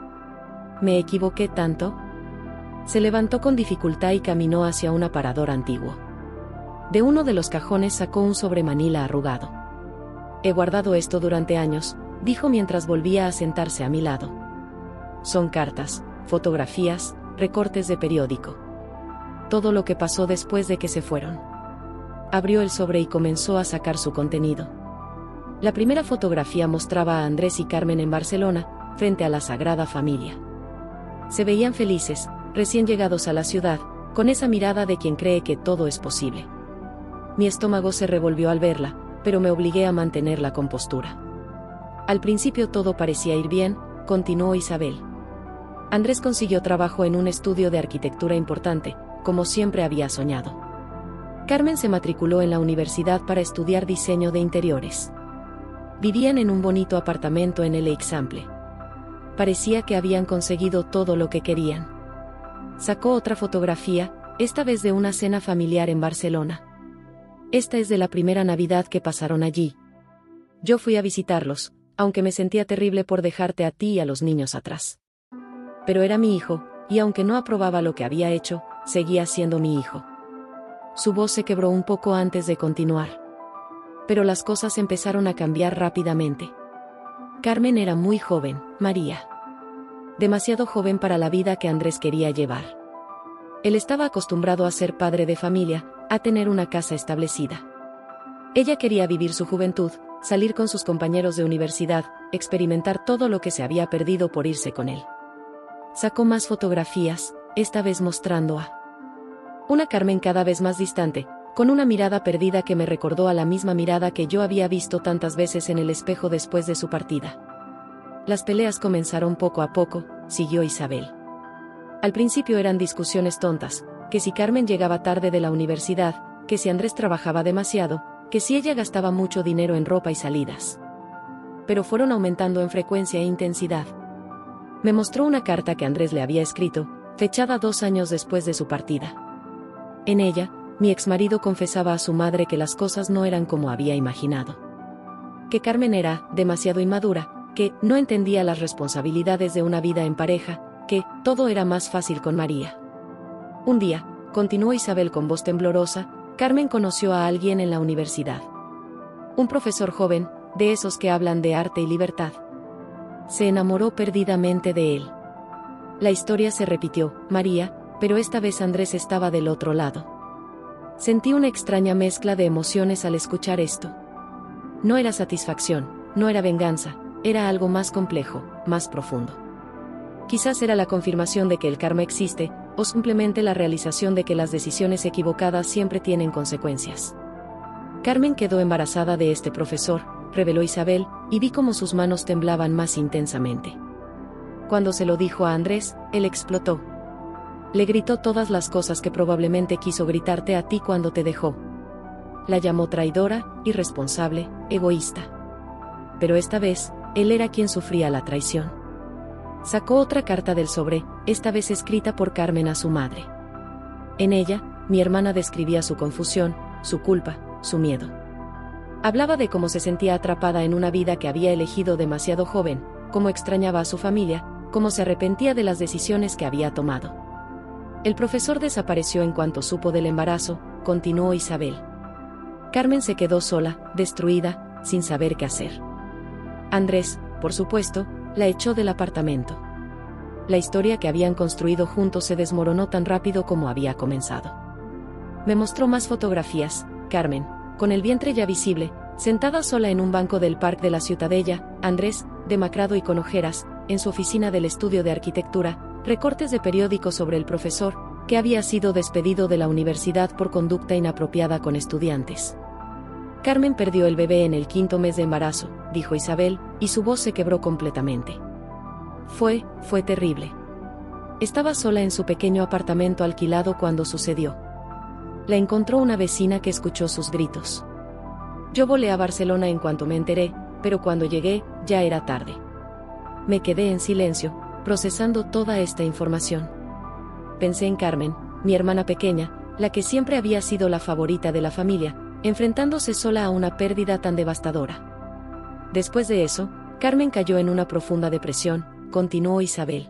¿Me equivoqué tanto? Se levantó con dificultad y caminó hacia un aparador antiguo. De uno de los cajones sacó un sobremanila arrugado. He guardado esto durante años, dijo mientras volvía a sentarse a mi lado. Son cartas, fotografías, recortes de periódico. Todo lo que pasó después de que se fueron. Abrió el sobre y comenzó a sacar su contenido. La primera fotografía mostraba a Andrés y Carmen en Barcelona, frente a la Sagrada Familia. Se veían felices, recién llegados a la ciudad, con esa mirada de quien cree que todo es posible. Mi estómago se revolvió al verla, pero me obligué a mantener la compostura. Al principio todo parecía ir bien, continuó Isabel. Andrés consiguió trabajo en un estudio de arquitectura importante, como siempre había soñado. Carmen se matriculó en la universidad para estudiar diseño de interiores. Vivían en un bonito apartamento en el Eixample. Parecía que habían conseguido todo lo que querían. Sacó otra fotografía, esta vez de una cena familiar en Barcelona. Esta es de la primera Navidad que pasaron allí. Yo fui a visitarlos, aunque me sentía terrible por dejarte a ti y a los niños atrás. Pero era mi hijo, y aunque no aprobaba lo que había hecho, seguía siendo mi hijo. Su voz se quebró un poco antes de continuar. Pero las cosas empezaron a cambiar rápidamente. Carmen era muy joven, María. Demasiado joven para la vida que Andrés quería llevar. Él estaba acostumbrado a ser padre de familia, a tener una casa establecida. Ella quería vivir su juventud, salir con sus compañeros de universidad, experimentar todo lo que se había perdido por irse con él. Sacó más fotografías, esta vez mostrando a una Carmen cada vez más distante, con una mirada perdida que me recordó a la misma mirada que yo había visto tantas veces en el espejo después de su partida. Las peleas comenzaron poco a poco, siguió Isabel. Al principio eran discusiones tontas, que si Carmen llegaba tarde de la universidad, que si Andrés trabajaba demasiado, que si ella gastaba mucho dinero en ropa y salidas. Pero fueron aumentando en frecuencia e intensidad. Me mostró una carta que Andrés le había escrito, fechada 2 años después de su partida. En ella, mi exmarido confesaba a su madre que las cosas no eran como había imaginado. Que Carmen era demasiado inmadura, que no entendía las responsabilidades de una vida en pareja, que todo era más fácil con María. Un día, continuó Isabel con voz temblorosa, Carmen conoció a alguien en la universidad. Un profesor joven, de esos que hablan de arte y libertad. Se enamoró perdidamente de él. La historia se repitió, María, pero esta vez Andrés estaba del otro lado. Sentí una extraña mezcla de emociones al escuchar esto. No era satisfacción, no era venganza, era algo más complejo, más profundo. Quizás era la confirmación de que el karma existe, o simplemente la realización de que las decisiones equivocadas siempre tienen consecuencias. Carmen quedó embarazada de este profesor, reveló Isabel, y vi cómo sus manos temblaban más intensamente. Cuando se lo dijo a Andrés, él explotó. Le gritó todas las cosas que probablemente quiso gritarte a ti cuando te dejó. La llamó traidora, irresponsable, egoísta. Pero esta vez, él era quien sufría la traición. Sacó otra carta del sobre, esta vez escrita por Carmen a su madre. En ella, mi hermana describía su confusión, su culpa, su miedo. Hablaba de cómo se sentía atrapada en una vida que había elegido demasiado joven, cómo extrañaba a su familia, cómo se arrepentía de las decisiones que había tomado. El profesor desapareció en cuanto supo del embarazo, continuó Isabel. Carmen se quedó sola, destruida, sin saber qué hacer. Andrés, por supuesto, la echó del apartamento. La historia que habían construido juntos se desmoronó tan rápido como había comenzado. Me mostró más fotografías, Carmen, con el vientre ya visible, sentada sola en un banco del parque de la Ciutadella, Andrés, demacrado y con ojeras, en su oficina del estudio de arquitectura, recortes de periódico sobre el profesor, que había sido despedido de la universidad por conducta inapropiada con estudiantes. Carmen perdió el bebé en el 5º mes de embarazo, dijo Isabel, y su voz se quebró completamente. Fue terrible. Estaba sola en su pequeño apartamento alquilado cuando sucedió. La encontró una vecina que escuchó sus gritos. Yo volé a Barcelona en cuanto me enteré, pero cuando llegué, ya era tarde. Me quedé en silencio, procesando toda esta información. Pensé en Carmen, mi hermana pequeña, la que siempre había sido la favorita de la familia, enfrentándose sola a una pérdida tan devastadora. Después de eso, Carmen cayó en una profunda depresión, continuó Isabel.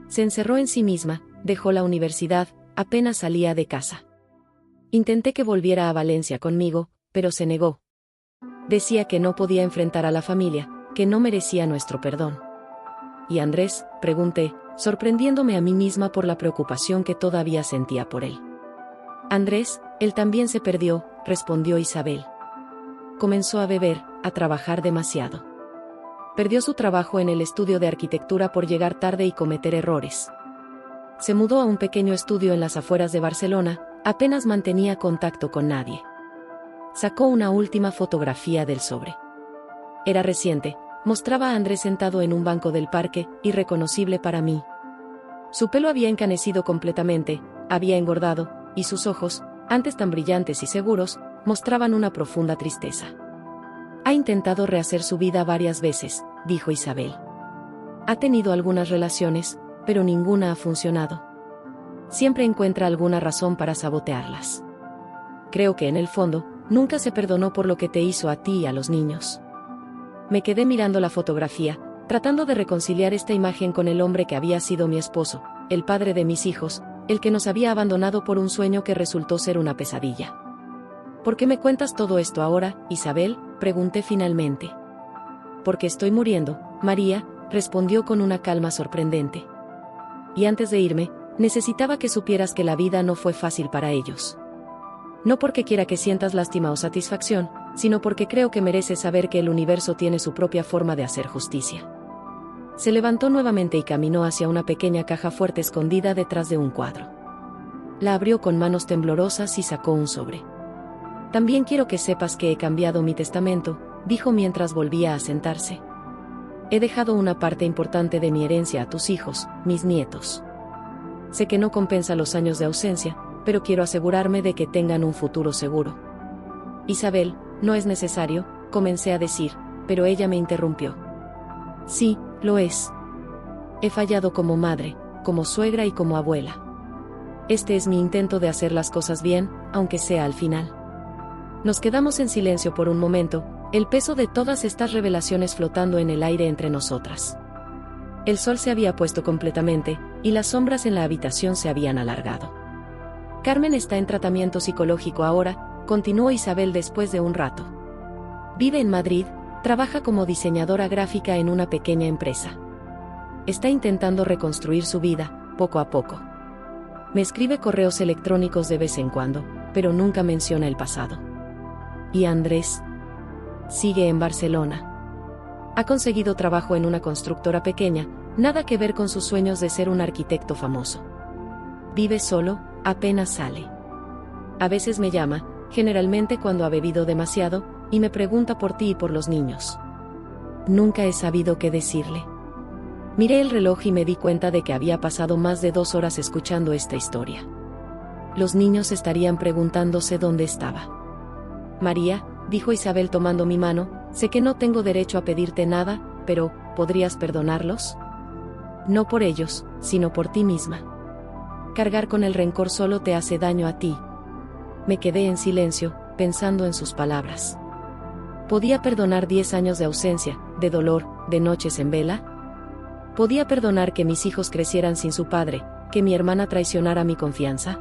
Se encerró en sí misma, dejó la universidad, apenas salía de casa. Intenté que volviera a Valencia conmigo, pero se negó. Decía que no podía enfrentar a la familia, que no merecía nuestro perdón. ¿Y Andrés?, pregunté, sorprendiéndome a mí misma por la preocupación que todavía sentía por él. Andrés, él también se perdió, respondió Isabel. Comenzó a beber, a trabajar demasiado. Perdió su trabajo en el estudio de arquitectura por llegar tarde y cometer errores. Se mudó a un pequeño estudio en las afueras de Barcelona, apenas mantenía contacto con nadie. Sacó una última fotografía del sobre. Era reciente, mostraba a Andrés sentado en un banco del parque, irreconocible para mí. Su pelo había encanecido completamente, había engordado, y sus ojos, antes tan brillantes y seguros, mostraban una profunda tristeza. Ha intentado rehacer su vida varias veces, dijo Isabel. Ha tenido algunas relaciones, pero ninguna ha funcionado. Siempre encuentra alguna razón para sabotearlas. Creo que en el fondo, nunca se perdonó por lo que te hizo a ti y a los niños. Me quedé mirando la fotografía, tratando de reconciliar esta imagen con el hombre que había sido mi esposo, el padre de mis hijos, el que nos había abandonado por un sueño que resultó ser una pesadilla. ¿Por qué me cuentas todo esto ahora, Isabel?, pregunté finalmente. Porque estoy muriendo, María, respondió con una calma sorprendente. Y antes de irme, necesitaba que supieras que la vida no fue fácil para ellos. No porque quiera que sientas lástima o satisfacción, sino porque creo que mereces saber que el universo tiene su propia forma de hacer justicia. Se levantó nuevamente y caminó hacia una pequeña caja fuerte escondida detrás de un cuadro. La abrió con manos temblorosas y sacó un sobre. También quiero que sepas que he cambiado mi testamento, dijo mientras volvía a sentarse. He dejado una parte importante de mi herencia a tus hijos, mis nietos. Sé que no compensa los años de ausencia, pero quiero asegurarme de que tengan un futuro seguro. Isabel, no es necesario, comencé a decir, pero ella me interrumpió. Sí, lo es. He fallado como madre, como suegra y como abuela. Este es mi intento de hacer las cosas bien, aunque sea al final. Nos quedamos en silencio por un momento, el peso de todas estas revelaciones flotando en el aire entre nosotras. El sol se había puesto completamente, y las sombras en la habitación se habían alargado. Carmen está en tratamiento psicológico ahora, continuó Isabel después de un rato. Vive en Madrid, trabaja como diseñadora gráfica en una pequeña empresa. Está intentando reconstruir su vida, poco a poco. Me escribe correos electrónicos de vez en cuando, pero nunca menciona el pasado. ¿Y Andrés? Sigue en Barcelona. Ha conseguido trabajo en una constructora pequeña, nada que ver con sus sueños de ser un arquitecto famoso. Vive solo, apenas sale. A veces me llama, generalmente cuando ha bebido demasiado, y me pregunta por ti y por los niños. Nunca he sabido qué decirle. Miré el reloj y me di cuenta de que había pasado más de 2 horas escuchando esta historia. Los niños estarían preguntándose dónde estaba. María, dijo Isabel tomando mi mano, sé que no tengo derecho a pedirte nada, pero, ¿podrías perdonarlos? No por ellos, sino por ti misma. Cargar con el rencor solo te hace daño a ti. Me quedé en silencio, pensando en sus palabras. ¿Podía perdonar 10 años de ausencia, de dolor, de noches en vela? ¿Podía perdonar que mis hijos crecieran sin su padre, que mi hermana traicionara mi confianza?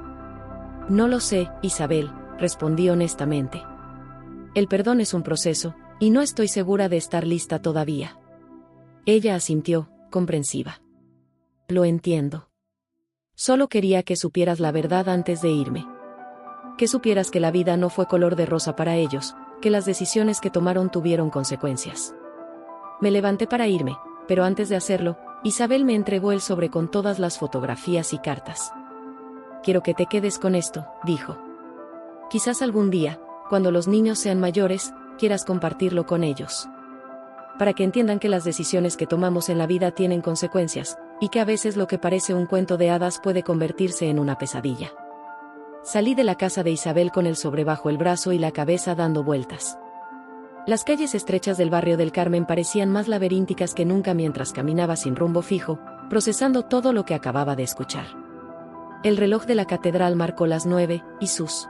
No lo sé, Isabel, respondí honestamente. El perdón es un proceso, y no estoy segura de estar lista todavía. Ella asintió, comprensiva. Lo entiendo. Solo quería que supieras la verdad antes de irme. Que supieras que la vida no fue color de rosa para ellos, que las decisiones que tomaron tuvieron consecuencias. Me levanté para irme, pero antes de hacerlo, Isabel me entregó el sobre con todas las fotografías y cartas. Quiero que te quedes con esto, dijo. Quizás algún día, cuando los niños sean mayores, quieras compartirlo con ellos. Para que entiendan que las decisiones que tomamos en la vida tienen consecuencias, y que a veces lo que parece un cuento de hadas puede convertirse en una pesadilla. Salí de la casa de Isabel con el sobre bajo el brazo y la cabeza dando vueltas. Las calles estrechas del barrio del Carmen parecían más laberínticas que nunca mientras caminaba sin rumbo fijo, procesando todo lo que acababa de escuchar. El reloj de la catedral marcó las 9, y sus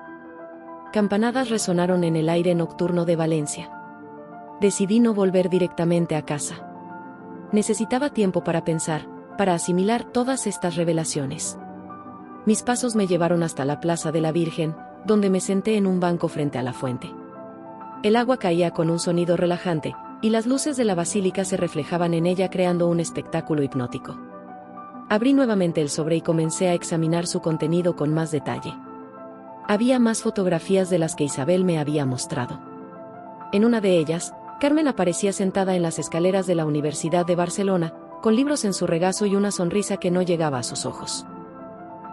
campanadas resonaron en el aire nocturno de Valencia. Decidí no volver directamente a casa. Necesitaba tiempo para pensar, para asimilar todas estas revelaciones. Mis pasos me llevaron hasta la Plaza de la Virgen, donde me senté en un banco frente a la fuente. El agua caía con un sonido relajante, y las luces de la basílica se reflejaban en ella creando un espectáculo hipnótico. Abrí nuevamente el sobre y comencé a examinar su contenido con más detalle. Había más fotografías de las que Isabel me había mostrado. En una de ellas, Carmen aparecía sentada en las escaleras de la Universidad de Barcelona, con libros en su regazo y una sonrisa que no llegaba a sus ojos.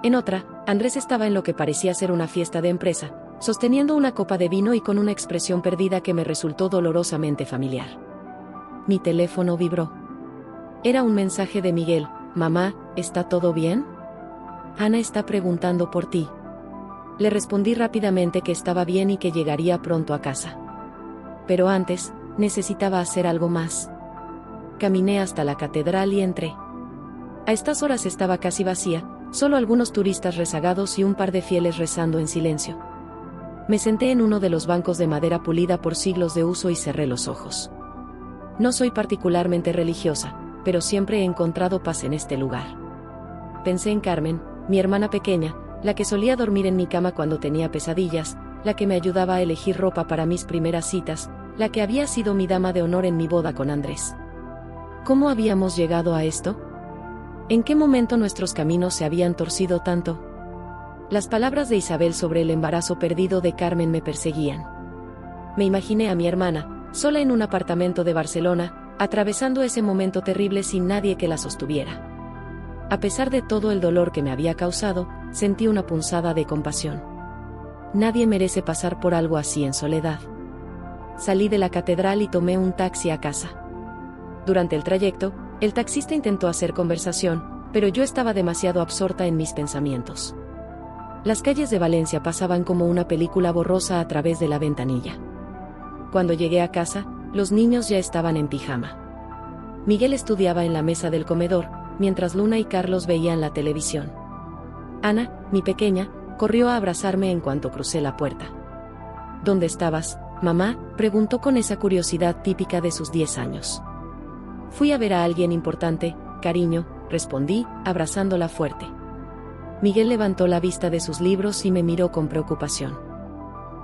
En otra, Andrés estaba en lo que parecía ser una fiesta de empresa, sosteniendo una copa de vino y con una expresión perdida que me resultó dolorosamente familiar. Mi teléfono vibró. Era un mensaje de Miguel: «Mamá, ¿está todo bien? Ana está preguntando por ti». Le respondí rápidamente que estaba bien y que llegaría pronto a casa. Pero antes, necesitaba hacer algo más. Caminé hasta la catedral y entré. A estas horas estaba casi vacía, solo algunos turistas rezagados y un par de fieles rezando en silencio. Me senté en uno de los bancos de madera pulida por siglos de uso y cerré los ojos. No soy particularmente religiosa, pero siempre he encontrado paz en este lugar. Pensé en Carmen, mi hermana pequeña, la que solía dormir en mi cama cuando tenía pesadillas, la que me ayudaba a elegir ropa para mis primeras citas, la que había sido mi dama de honor en mi boda con Andrés. ¿Cómo habíamos llegado a esto? ¿En qué momento nuestros caminos se habían torcido tanto? Las palabras de Isabel sobre el embarazo perdido de Carmen me perseguían. Me imaginé a mi hermana, sola en un apartamento de Barcelona, atravesando ese momento terrible sin nadie que la sostuviera. A pesar de todo el dolor que me había causado, sentí una punzada de compasión. Nadie merece pasar por algo así en soledad. Salí de la catedral y tomé un taxi a casa. Durante el trayecto, el taxista intentó hacer conversación, pero yo estaba demasiado absorta en mis pensamientos. Las calles de Valencia pasaban como una película borrosa a través de la ventanilla. Cuando llegué a casa, los niños ya estaban en pijama. Miguel estudiaba en la mesa del comedor, mientras Luna y Carlos veían la televisión. Ana, mi pequeña, corrió a abrazarme en cuanto crucé la puerta. ¿Dónde estabas, mamá?, preguntó con esa curiosidad típica de sus 10 años. Fui a ver a alguien importante, cariño, respondí, abrazándola fuerte. Miguel levantó la vista de sus libros y me miró con preocupación.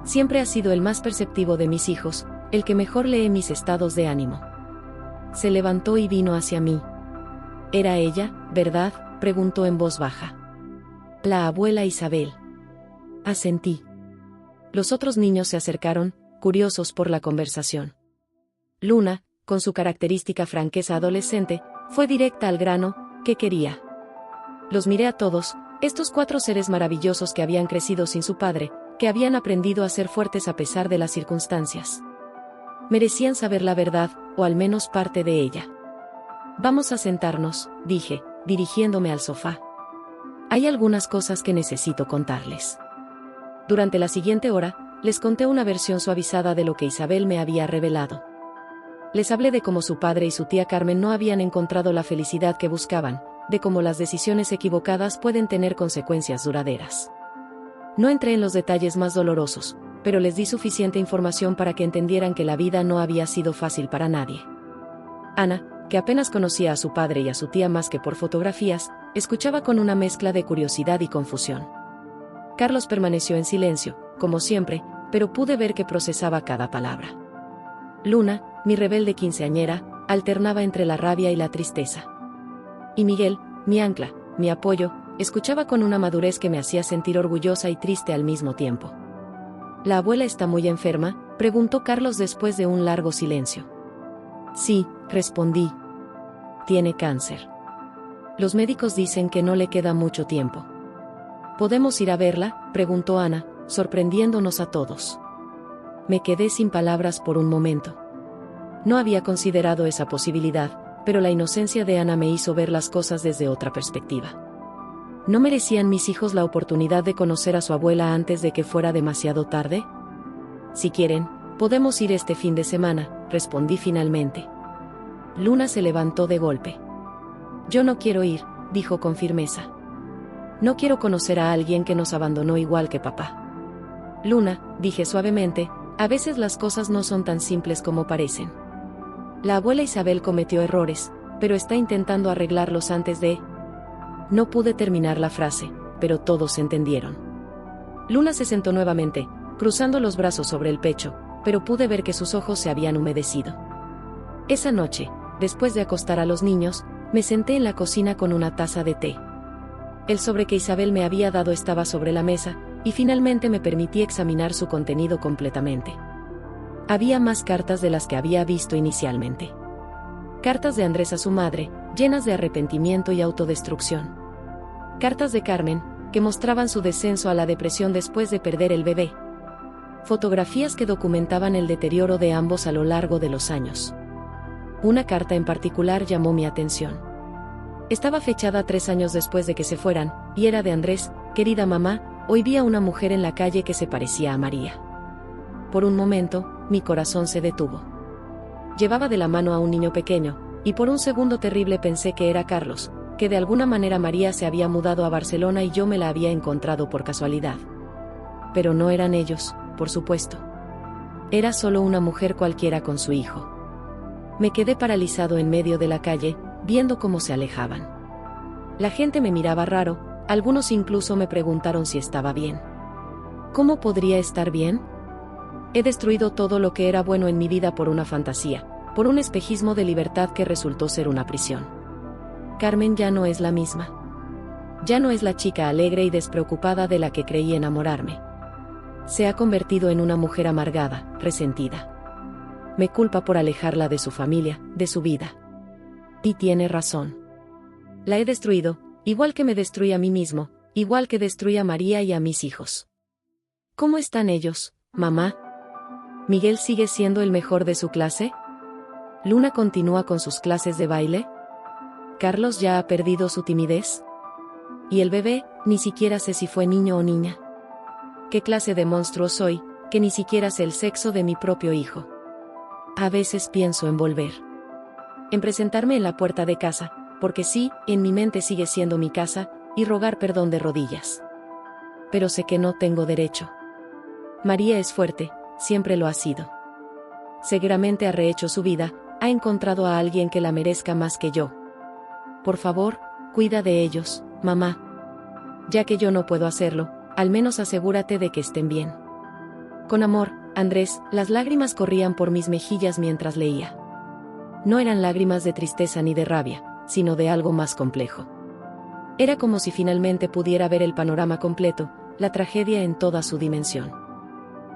Siempre ha sido el más perceptivo de mis hijos, el que mejor lee mis estados de ánimo. Se levantó y vino hacia mí. ¿Era ella, verdad?, preguntó en voz baja. La abuela Isabel. Asentí. Los otros niños se acercaron, curiosos por la conversación. Luna, con su característica franqueza adolescente, fue directa al grano: ¿qué quería? Los miré a todos, estos 4 seres maravillosos que habían crecido sin su padre, que habían aprendido a ser fuertes a pesar de las circunstancias. Merecían saber la verdad, o al menos parte de ella. Vamos a sentarnos, dije, dirigiéndome al sofá. Hay algunas cosas que necesito contarles. Durante la siguiente hora, les conté una versión suavizada de lo que Isabel me había revelado. Les hablé de cómo su padre y su tía Carmen no habían encontrado la felicidad que buscaban, de cómo las decisiones equivocadas pueden tener consecuencias duraderas. No entré en los detalles más dolorosos, pero les di suficiente información para que entendieran que la vida no había sido fácil para nadie. Ana, que apenas conocía a su padre y a su tía más que por fotografías, escuchaba con una mezcla de curiosidad y confusión. Carlos permaneció en silencio, como siempre, pero pude ver que procesaba cada palabra. Luna, mi rebelde quinceañera, alternaba entre la rabia y la tristeza. Y Miguel, mi ancla, mi apoyo, escuchaba con una madurez que me hacía sentir orgullosa y triste al mismo tiempo. ¿La abuela está muy enferma?, preguntó Carlos después de un largo silencio. Sí, respondí. Tiene cáncer. Los médicos dicen que no le queda mucho tiempo. ¿Podemos ir a verla?, preguntó Ana, sorprendiéndonos a todos. Me quedé sin palabras por un momento. No había considerado esa posibilidad, pero la inocencia de Ana me hizo ver las cosas desde otra perspectiva. ¿No merecían mis hijos la oportunidad de conocer a su abuela antes de que fuera demasiado tarde? Si quieren, podemos ir este fin de semana, respondí finalmente. Luna se levantó de golpe. Yo no quiero ir, dijo con firmeza. No quiero conocer a alguien que nos abandonó igual que papá. Luna, dije suavemente, a veces las cosas no son tan simples como parecen. La abuela Isabel cometió errores, pero está intentando arreglarlos antes de... No pude terminar la frase, pero todos entendieron. Luna se sentó nuevamente, cruzando los brazos sobre el pecho, pero pude ver que sus ojos se habían humedecido. Esa noche, después de acostar a los niños, me senté en la cocina con una taza de té. El sobre que Isabel me había dado estaba sobre la mesa, y finalmente me permití examinar su contenido completamente. Había más cartas de las que había visto inicialmente. Cartas de Andrés a su madre, llenas de arrepentimiento y autodestrucción. Cartas de Carmen, que mostraban su descenso a la depresión después de perder el bebé. Fotografías que documentaban el deterioro de ambos a lo largo de los años. Una carta en particular llamó mi atención. Estaba fechada 3 años después de que se fueran, y era de Andrés: querida mamá, hoy vi a una mujer en la calle que se parecía a María. Por un momento, mi corazón se detuvo. Llevaba de la mano a un niño pequeño, y por un segundo terrible pensé que era Carlos, que de alguna manera María se había mudado a Barcelona y yo me la había encontrado por casualidad. Pero no eran ellos, por supuesto. Era solo una mujer cualquiera con su hijo. Me quedé paralizado en medio de la calle, viendo cómo se alejaban. La gente me miraba raro, algunos incluso me preguntaron si estaba bien. ¿Cómo podría estar bien? He destruido todo lo que era bueno en mi vida por una fantasía, por un espejismo de libertad que resultó ser una prisión. Carmen ya no es la misma. Ya no es la chica alegre y despreocupada de la que creí enamorarme. Se ha convertido en una mujer amargada, resentida. Me culpa por alejarla de su familia, de su vida. Y tiene razón. La he destruido, igual que me destruí a mí mismo, igual que destruí a María y a mis hijos. ¿Cómo están ellos, mamá? ¿Miguel sigue siendo el mejor de su clase? ¿Luna continúa con sus clases de baile? ¿Carlos ya ha perdido su timidez? ¿Y el bebé, ni siquiera sé si fue niño o niña? ¿Qué clase de monstruo soy, que ni siquiera sé el sexo de mi propio hijo? A veces pienso en volver. En presentarme en la puerta de casa, porque sí, en mi mente sigue siendo mi casa, y rogar perdón de rodillas. Pero sé que no tengo derecho. María es fuerte, siempre lo ha sido. Seguramente ha rehecho su vida, ha encontrado a alguien que la merezca más que yo. Por favor, cuida de ellos, mamá. Ya que yo no puedo hacerlo, al menos asegúrate de que estén bien. Con amor, Andrés. Las lágrimas corrían por mis mejillas mientras leía. No eran lágrimas de tristeza ni de rabia, sino de algo más complejo. Era como si finalmente pudiera ver el panorama completo, la tragedia en toda su dimensión.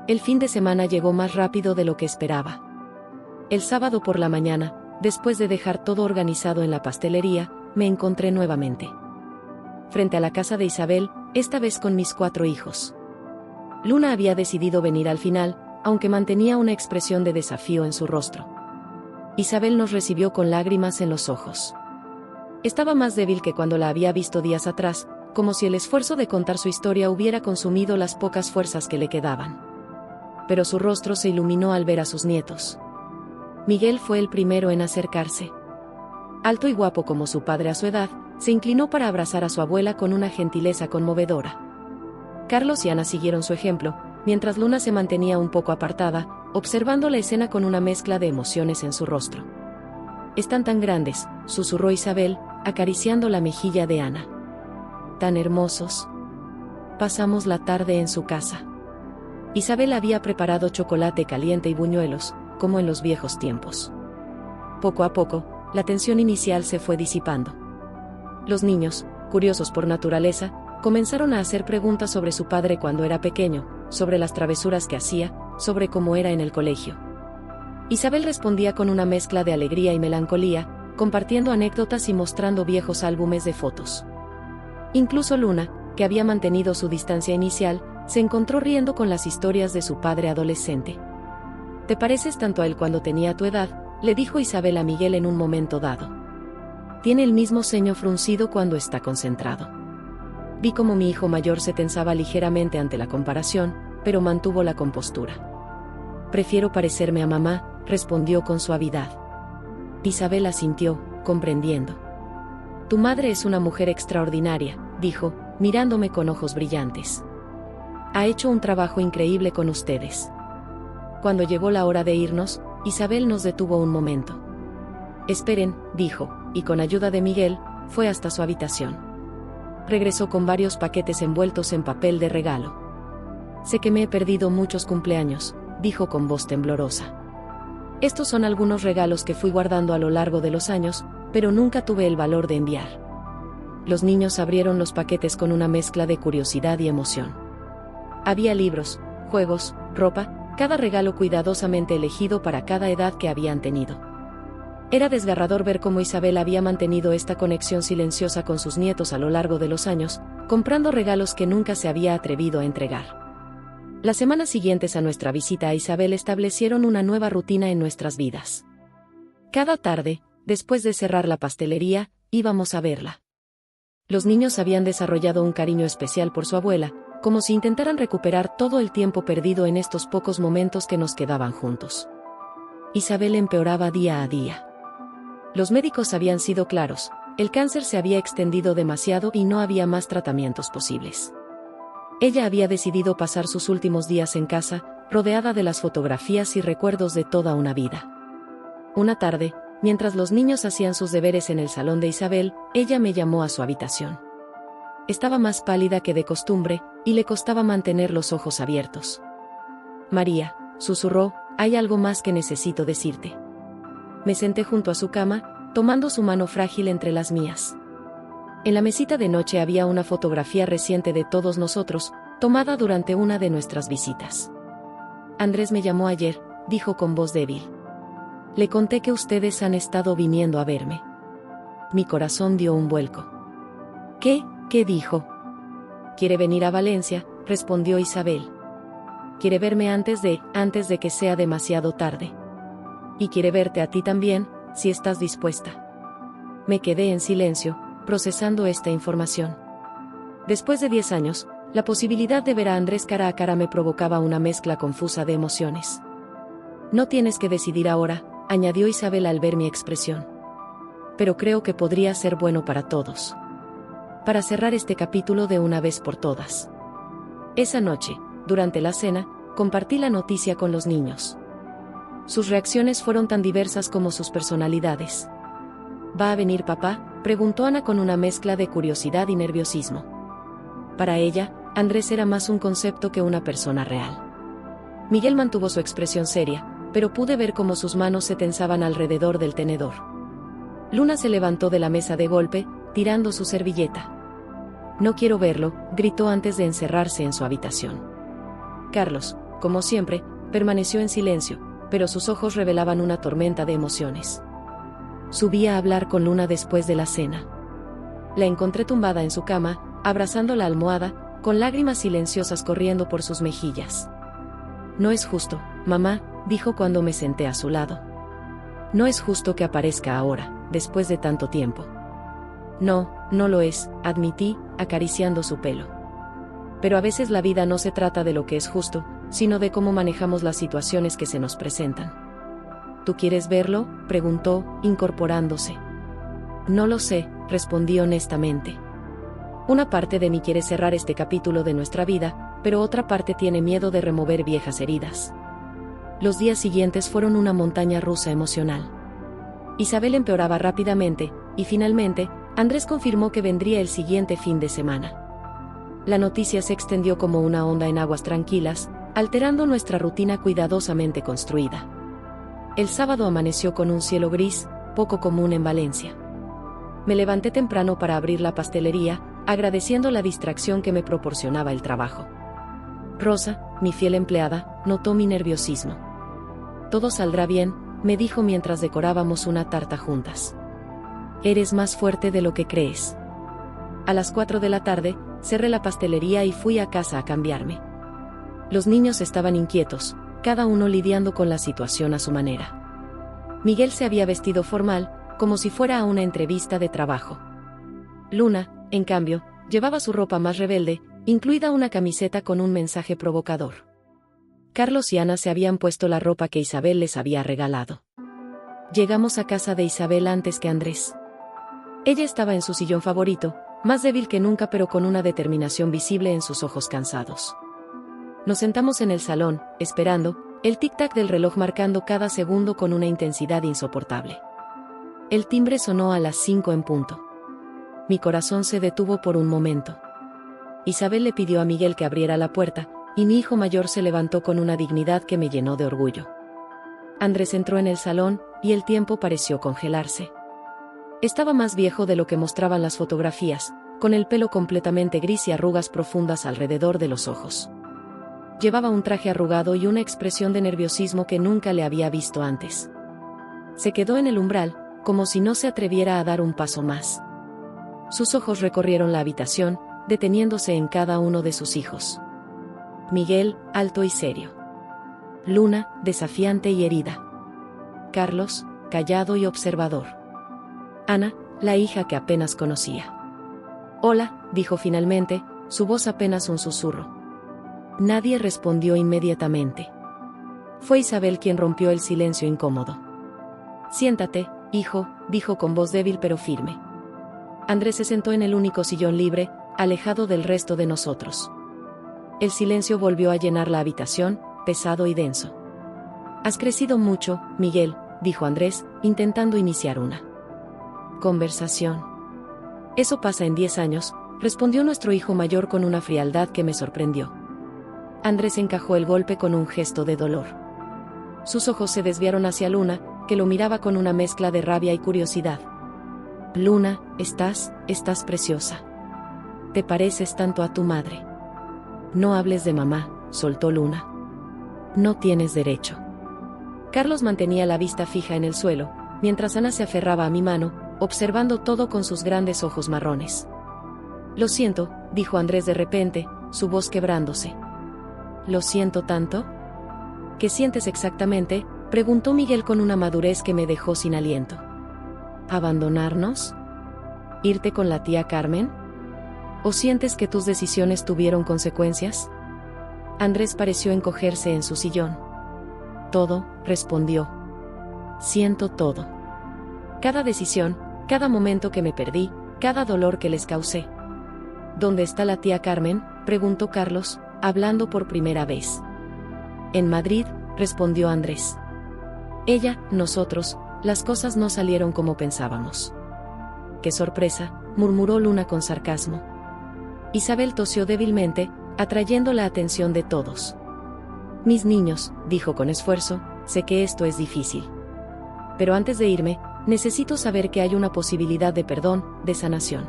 El fin de semana llegó más rápido de lo que esperaba. El sábado por la mañana, después de dejar todo organizado en la pastelería, me encontré nuevamente frente a la casa de Isabel, esta vez con mis 4 hijos. Luna había decidido venir al final, aunque mantenía una expresión de desafío en su rostro. Isabel nos recibió con lágrimas en los ojos. Estaba más débil que cuando la había visto días atrás, como si el esfuerzo de contar su historia hubiera consumido las pocas fuerzas que le quedaban. Pero su rostro se iluminó al ver a sus nietos. Miguel fue el primero en acercarse. Alto y guapo como su padre a su edad, se inclinó para abrazar a su abuela con una gentileza conmovedora. Carlos y Ana siguieron su ejemplo, mientras Luna se mantenía un poco apartada, observando la escena con una mezcla de emociones en su rostro. «Están tan grandes», susurró Isabel, acariciando la mejilla de Ana. «Tan hermosos». Pasamos la tarde en su casa. Isabel había preparado chocolate caliente y buñuelos, como en los viejos tiempos. Poco a poco, la tensión inicial se fue disipando. Los niños, curiosos por naturaleza, comenzaron a hacer preguntas sobre su padre cuando era pequeño, sobre las travesuras que hacía, sobre cómo era en el colegio. Isabel respondía con una mezcla de alegría y melancolía, compartiendo anécdotas y mostrando viejos álbumes de fotos. Incluso Luna, que había mantenido su distancia inicial, se encontró riendo con las historias de su padre adolescente. «Te pareces tanto a él cuando tenía tu edad», le dijo Isabel a Miguel en un momento dado. «Tiene el mismo ceño fruncido cuando está concentrado». Vi cómo mi hijo mayor se tensaba ligeramente ante la comparación, pero mantuvo la compostura. «Prefiero parecerme a mamá», respondió con suavidad. Isabel asintió, comprendiendo. «Tu madre es una mujer extraordinaria», dijo, mirándome con ojos brillantes. Ha hecho un trabajo increíble con ustedes. Cuando llegó la hora de irnos, Isabel nos detuvo un momento. Esperen, dijo, y con ayuda de Miguel, fue hasta su habitación. Regresó con varios paquetes envueltos en papel de regalo. Sé que me he perdido muchos cumpleaños, dijo con voz temblorosa. Estos son algunos regalos que fui guardando a lo largo de los años, pero nunca tuve el valor de enviar. Los niños abrieron los paquetes con una mezcla de curiosidad y emoción. Había libros, juegos, ropa, cada regalo cuidadosamente elegido para cada edad que habían tenido. Era desgarrador ver cómo Isabel había mantenido esta conexión silenciosa con sus nietos a lo largo de los años, comprando regalos que nunca se había atrevido a entregar. Las semanas siguientes a nuestra visita a Isabel establecieron una nueva rutina en nuestras vidas. Cada tarde, después de cerrar la pastelería, íbamos a verla. Los niños habían desarrollado un cariño especial por su abuela, como si intentaran recuperar todo el tiempo perdido en estos pocos momentos que nos quedaban juntos. Isabel empeoraba día a día. Los médicos habían sido claros, el cáncer se había extendido demasiado y no había más tratamientos posibles. Ella había decidido pasar sus últimos días en casa, rodeada de las fotografías y recuerdos de toda una vida. Una tarde, mientras los niños hacían sus deberes en el salón de Isabel, ella me llamó a su habitación. Estaba más pálida que de costumbre, y le costaba mantener los ojos abiertos. María, susurró, hay algo más que necesito decirte. Me senté junto a su cama, tomando su mano frágil entre las mías. En la mesita de noche había una fotografía reciente de todos nosotros, tomada durante una de nuestras visitas. Andrés me llamó ayer, dijo con voz débil. Le conté que ustedes han estado viniendo a verme. Mi corazón dio un vuelco. ¿Qué? ¿Qué dijo? Quiere venir a Valencia, respondió Isabel. Quiere verme antes de que sea demasiado tarde. Y quiere verte a ti también, si estás dispuesta. Me quedé en silencio, procesando esta información. Después de 10 años, la posibilidad de ver a Andrés cara a cara me provocaba una mezcla confusa de emociones. No tienes que decidir ahora, añadió Isabel al ver mi expresión. Pero creo que podría ser bueno para todos. Para cerrar este capítulo de una vez por todas. Esa noche, durante la cena, compartí la noticia con los niños. Sus reacciones fueron tan diversas como sus personalidades. ¿Va a venir papá?, preguntó Ana con una mezcla de curiosidad y nerviosismo. Para ella, Andrés era más un concepto que una persona real. Miguel mantuvo su expresión seria, pero pude ver cómo sus manos se tensaban alrededor del tenedor. Luna se levantó de la mesa de golpe, tirando su servilleta. No quiero verlo, gritó antes de encerrarse en su habitación. Carlos, como siempre, permaneció en silencio, pero sus ojos revelaban una tormenta de emociones. Subí a hablar con Luna después de la cena. La encontré tumbada en su cama, abrazando la almohada, con lágrimas silenciosas corriendo por sus mejillas. No es justo, mamá, dijo cuando me senté a su lado. No es justo que aparezca ahora, después de tanto tiempo. No, no lo es, admití, acariciando su pelo. Pero a veces la vida no se trata de lo que es justo, sino de cómo manejamos las situaciones que se nos presentan. ¿Tú quieres verlo?, preguntó, incorporándose. No lo sé, respondí honestamente. Una parte de mí quiere cerrar este capítulo de nuestra vida, pero otra parte tiene miedo de remover viejas heridas. Los días siguientes fueron una montaña rusa emocional. Isabel empeoraba rápidamente, y finalmente, Andrés confirmó que vendría el siguiente fin de semana. La noticia se extendió como una onda en aguas tranquilas, alterando nuestra rutina cuidadosamente construida. El sábado amaneció con un cielo gris, poco común en Valencia. Me levanté temprano para abrir la pastelería, agradeciendo la distracción que me proporcionaba el trabajo. Rosa, mi fiel empleada, notó mi nerviosismo. Todo saldrá bien, me dijo mientras decorábamos una tarta juntas. Eres más fuerte de lo que crees. A las 4 de la tarde, cerré la pastelería y fui a casa a cambiarme. Los niños estaban inquietos, cada uno lidiando con la situación a su manera. Miguel se había vestido formal, como si fuera a una entrevista de trabajo. Luna, en cambio, llevaba su ropa más rebelde, incluida una camiseta con un mensaje provocador. Carlos y Ana se habían puesto la ropa que Isabel les había regalado. Llegamos a casa de Isabel antes que Andrés. Ella estaba en su sillón favorito, más débil que nunca pero con una determinación visible en sus ojos cansados. Nos sentamos en el salón, esperando, el tic-tac del reloj marcando cada segundo con una intensidad insoportable. El timbre sonó a las 5 en punto. Mi corazón se detuvo por un momento. Isabel le pidió a Miguel que abriera la puerta, y mi hijo mayor se levantó con una dignidad que me llenó de orgullo. Andrés entró en el salón, y el tiempo pareció congelarse. Estaba más viejo de lo que mostraban las fotografías, con el pelo completamente gris y arrugas profundas alrededor de los ojos. Llevaba un traje arrugado y una expresión de nerviosismo que nunca le había visto antes. Se quedó en el umbral, como si no se atreviera a dar un paso más. Sus ojos recorrieron la habitación, deteniéndose en cada uno de sus hijos. Miguel, alto y serio. Luna, desafiante y herida. Carlos, callado y observador. Ana, la hija que apenas conocía. «Hola», dijo finalmente, su voz apenas un susurro. Nadie respondió inmediatamente. Fue Isabel quien rompió el silencio incómodo. «Siéntate, hijo», dijo con voz débil pero firme. Andrés se sentó en el único sillón libre, alejado del resto de nosotros. El silencio volvió a llenar la habitación, pesado y denso. «Has crecido mucho, Miguel», dijo Andrés, intentando iniciar una conversación. «Eso pasa en 10 años», respondió nuestro hijo mayor con una frialdad que me sorprendió. Andrés encajó el golpe con un gesto de dolor. Sus ojos se desviaron hacia Luna, que lo miraba con una mezcla de rabia y curiosidad. «Luna, estás preciosa. Te pareces tanto a tu madre». «No hables de mamá», soltó Luna. «No tienes derecho». Carlos mantenía la vista fija en el suelo, mientras Ana se aferraba a mi mano, observando todo con sus grandes ojos marrones. «Lo siento», dijo Andrés de repente, su voz quebrándose. «¿Lo siento tanto?» «¿Qué sientes exactamente?», preguntó Miguel con una madurez que me dejó sin aliento. ¿Abandonarnos? ¿Irte con la tía Carmen? ¿O sientes que tus decisiones tuvieron consecuencias? Andrés pareció encogerse en su sillón. «Todo», respondió. «Siento todo. Cada decisión, cada momento que me perdí, cada dolor que les causé». «¿Dónde está la tía Carmen?», preguntó Carlos, hablando por primera vez. «En Madrid», respondió Andrés. «Ella, nosotros, las cosas no salieron como pensábamos». «¡Qué sorpresa!», murmuró Luna con sarcasmo. Isabel tosió débilmente, atrayendo la atención de todos. «Mis niños», dijo con esfuerzo, «sé que esto es difícil. Pero antes de irme, necesito saber que hay una posibilidad de perdón, de sanación».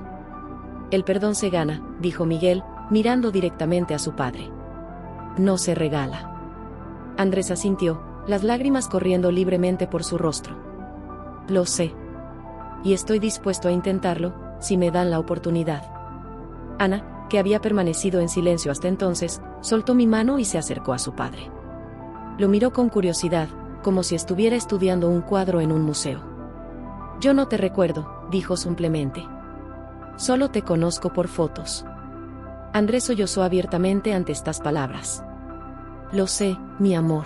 «El perdón se gana», dijo Miguel, mirando directamente a su padre. «No se regala». Andrés asintió, las lágrimas corriendo libremente por su rostro. «Lo sé. Y estoy dispuesto a intentarlo, si me dan la oportunidad». Ana, que había permanecido en silencio hasta entonces, soltó mi mano y se acercó a su padre. Lo miró con curiosidad, como si estuviera estudiando un cuadro en un museo. «Yo no te recuerdo», dijo simplemente. «Solo te conozco por fotos». Andrés sollozó abiertamente ante estas palabras. «Lo sé, mi amor.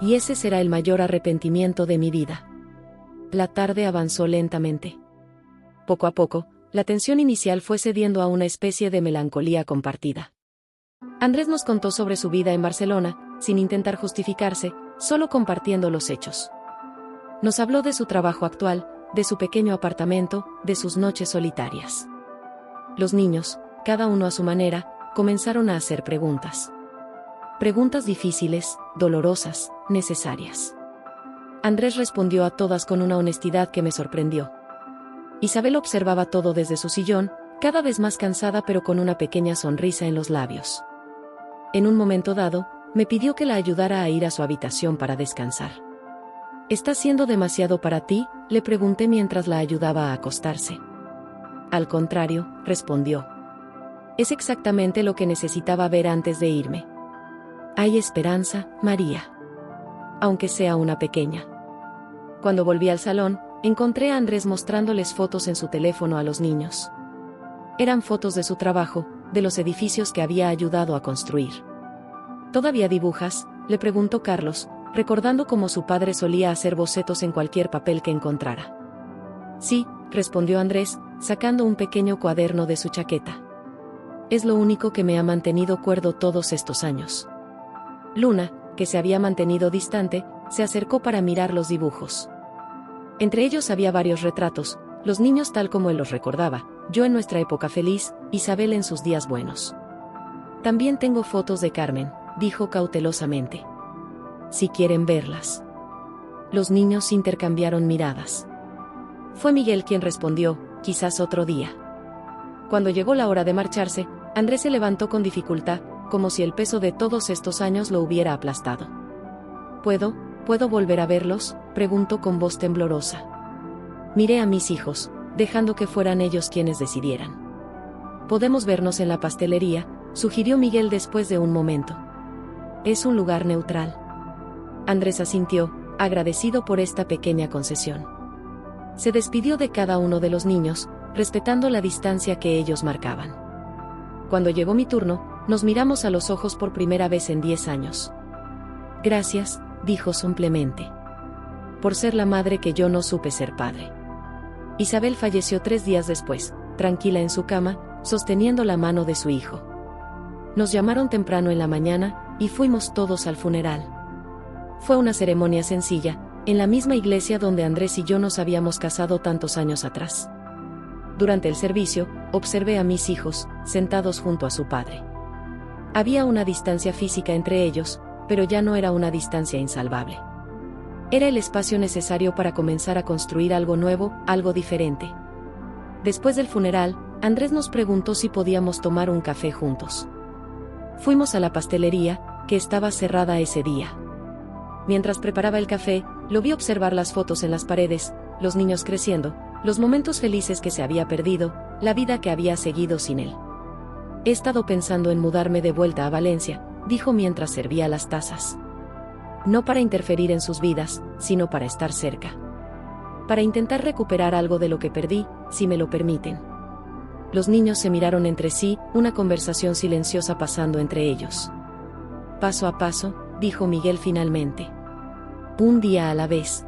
Y ese será el mayor arrepentimiento de mi vida». La tarde avanzó lentamente. Poco a poco, la tensión inicial fue cediendo a una especie de melancolía compartida. Andrés nos contó sobre su vida en Barcelona, sin intentar justificarse, solo compartiendo los hechos. Nos habló de su trabajo actual, de su pequeño apartamento, de sus noches solitarias. Los niños, cada uno a su manera, comenzaron a hacer preguntas. Preguntas difíciles, dolorosas, necesarias. Andrés respondió a todas con una honestidad que me sorprendió. Isabel observaba todo desde su sillón, cada vez más cansada pero con una pequeña sonrisa en los labios. En un momento dado, me pidió que la ayudara a ir a su habitación para descansar. «¿Está siendo demasiado para ti?», le pregunté mientras la ayudaba a acostarse. «Al contrario», respondió. «Es exactamente lo que necesitaba ver antes de irme. Hay esperanza, María. Aunque sea una pequeña». Cuando volví al salón, encontré a Andrés mostrándoles fotos en su teléfono a los niños. Eran fotos de su trabajo, de los edificios que había ayudado a construir. «¿Todavía dibujas?», le preguntó Carlos, recordando cómo su padre solía hacer bocetos en cualquier papel que encontrara. «Sí», respondió Andrés, sacando un pequeño cuaderno de su chaqueta. Es lo único que me ha mantenido cuerdo todos estos años. Luna, que se había mantenido distante, se acercó para mirar los dibujos. Entre ellos había varios retratos, los niños tal como él los recordaba, yo en nuestra época feliz, Isabel en sus días buenos. También tengo fotos de Carmen, dijo cautelosamente. Si quieren verlas. Los niños intercambiaron miradas. Fue Miguel quien respondió, quizás otro día. Cuando llegó la hora de marcharse, Andrés se levantó con dificultad, como si el peso de todos estos años lo hubiera aplastado. ¿Puedo volver a verlos?, preguntó con voz temblorosa. Miré a mis hijos, dejando que fueran ellos quienes decidieran. Podemos vernos en la pastelería, sugirió Miguel después de un momento. Es un lugar neutral. Andrés asintió, agradecido por esta pequeña concesión. Se despidió de cada uno de los niños, respetando la distancia que ellos marcaban. Cuando llegó mi turno, nos miramos a los ojos por primera vez en 10 años. Gracias, dijo simplemente. Por ser la madre que yo no supe ser padre. Isabel falleció 3 días después, tranquila en su cama, sosteniendo la mano de su hijo. Nos llamaron temprano en la mañana, y fuimos todos al funeral. Fue una ceremonia sencilla, en la misma iglesia donde Andrés y yo nos habíamos casado tantos años atrás. Durante el servicio, observé a mis hijos, sentados junto a su padre. Había una distancia física entre ellos, pero ya no era una distancia insalvable. Era el espacio necesario para comenzar a construir algo nuevo, algo diferente. Después del funeral, Andrés nos preguntó si podíamos tomar un café juntos. Fuimos a la pastelería, que estaba cerrada ese día. Mientras preparaba el café, lo vi observar las fotos en las paredes, los niños creciendo, los momentos felices que se había perdido, la vida que había seguido sin él. He estado pensando en mudarme de vuelta a Valencia, dijo mientras servía las tazas. No para interferir en sus vidas, sino para estar cerca. Para intentar recuperar algo de lo que perdí, si me lo permiten. Los niños se miraron entre sí, una conversación silenciosa pasando entre ellos. Paso a paso, dijo Miguel finalmente. Un día a la vez.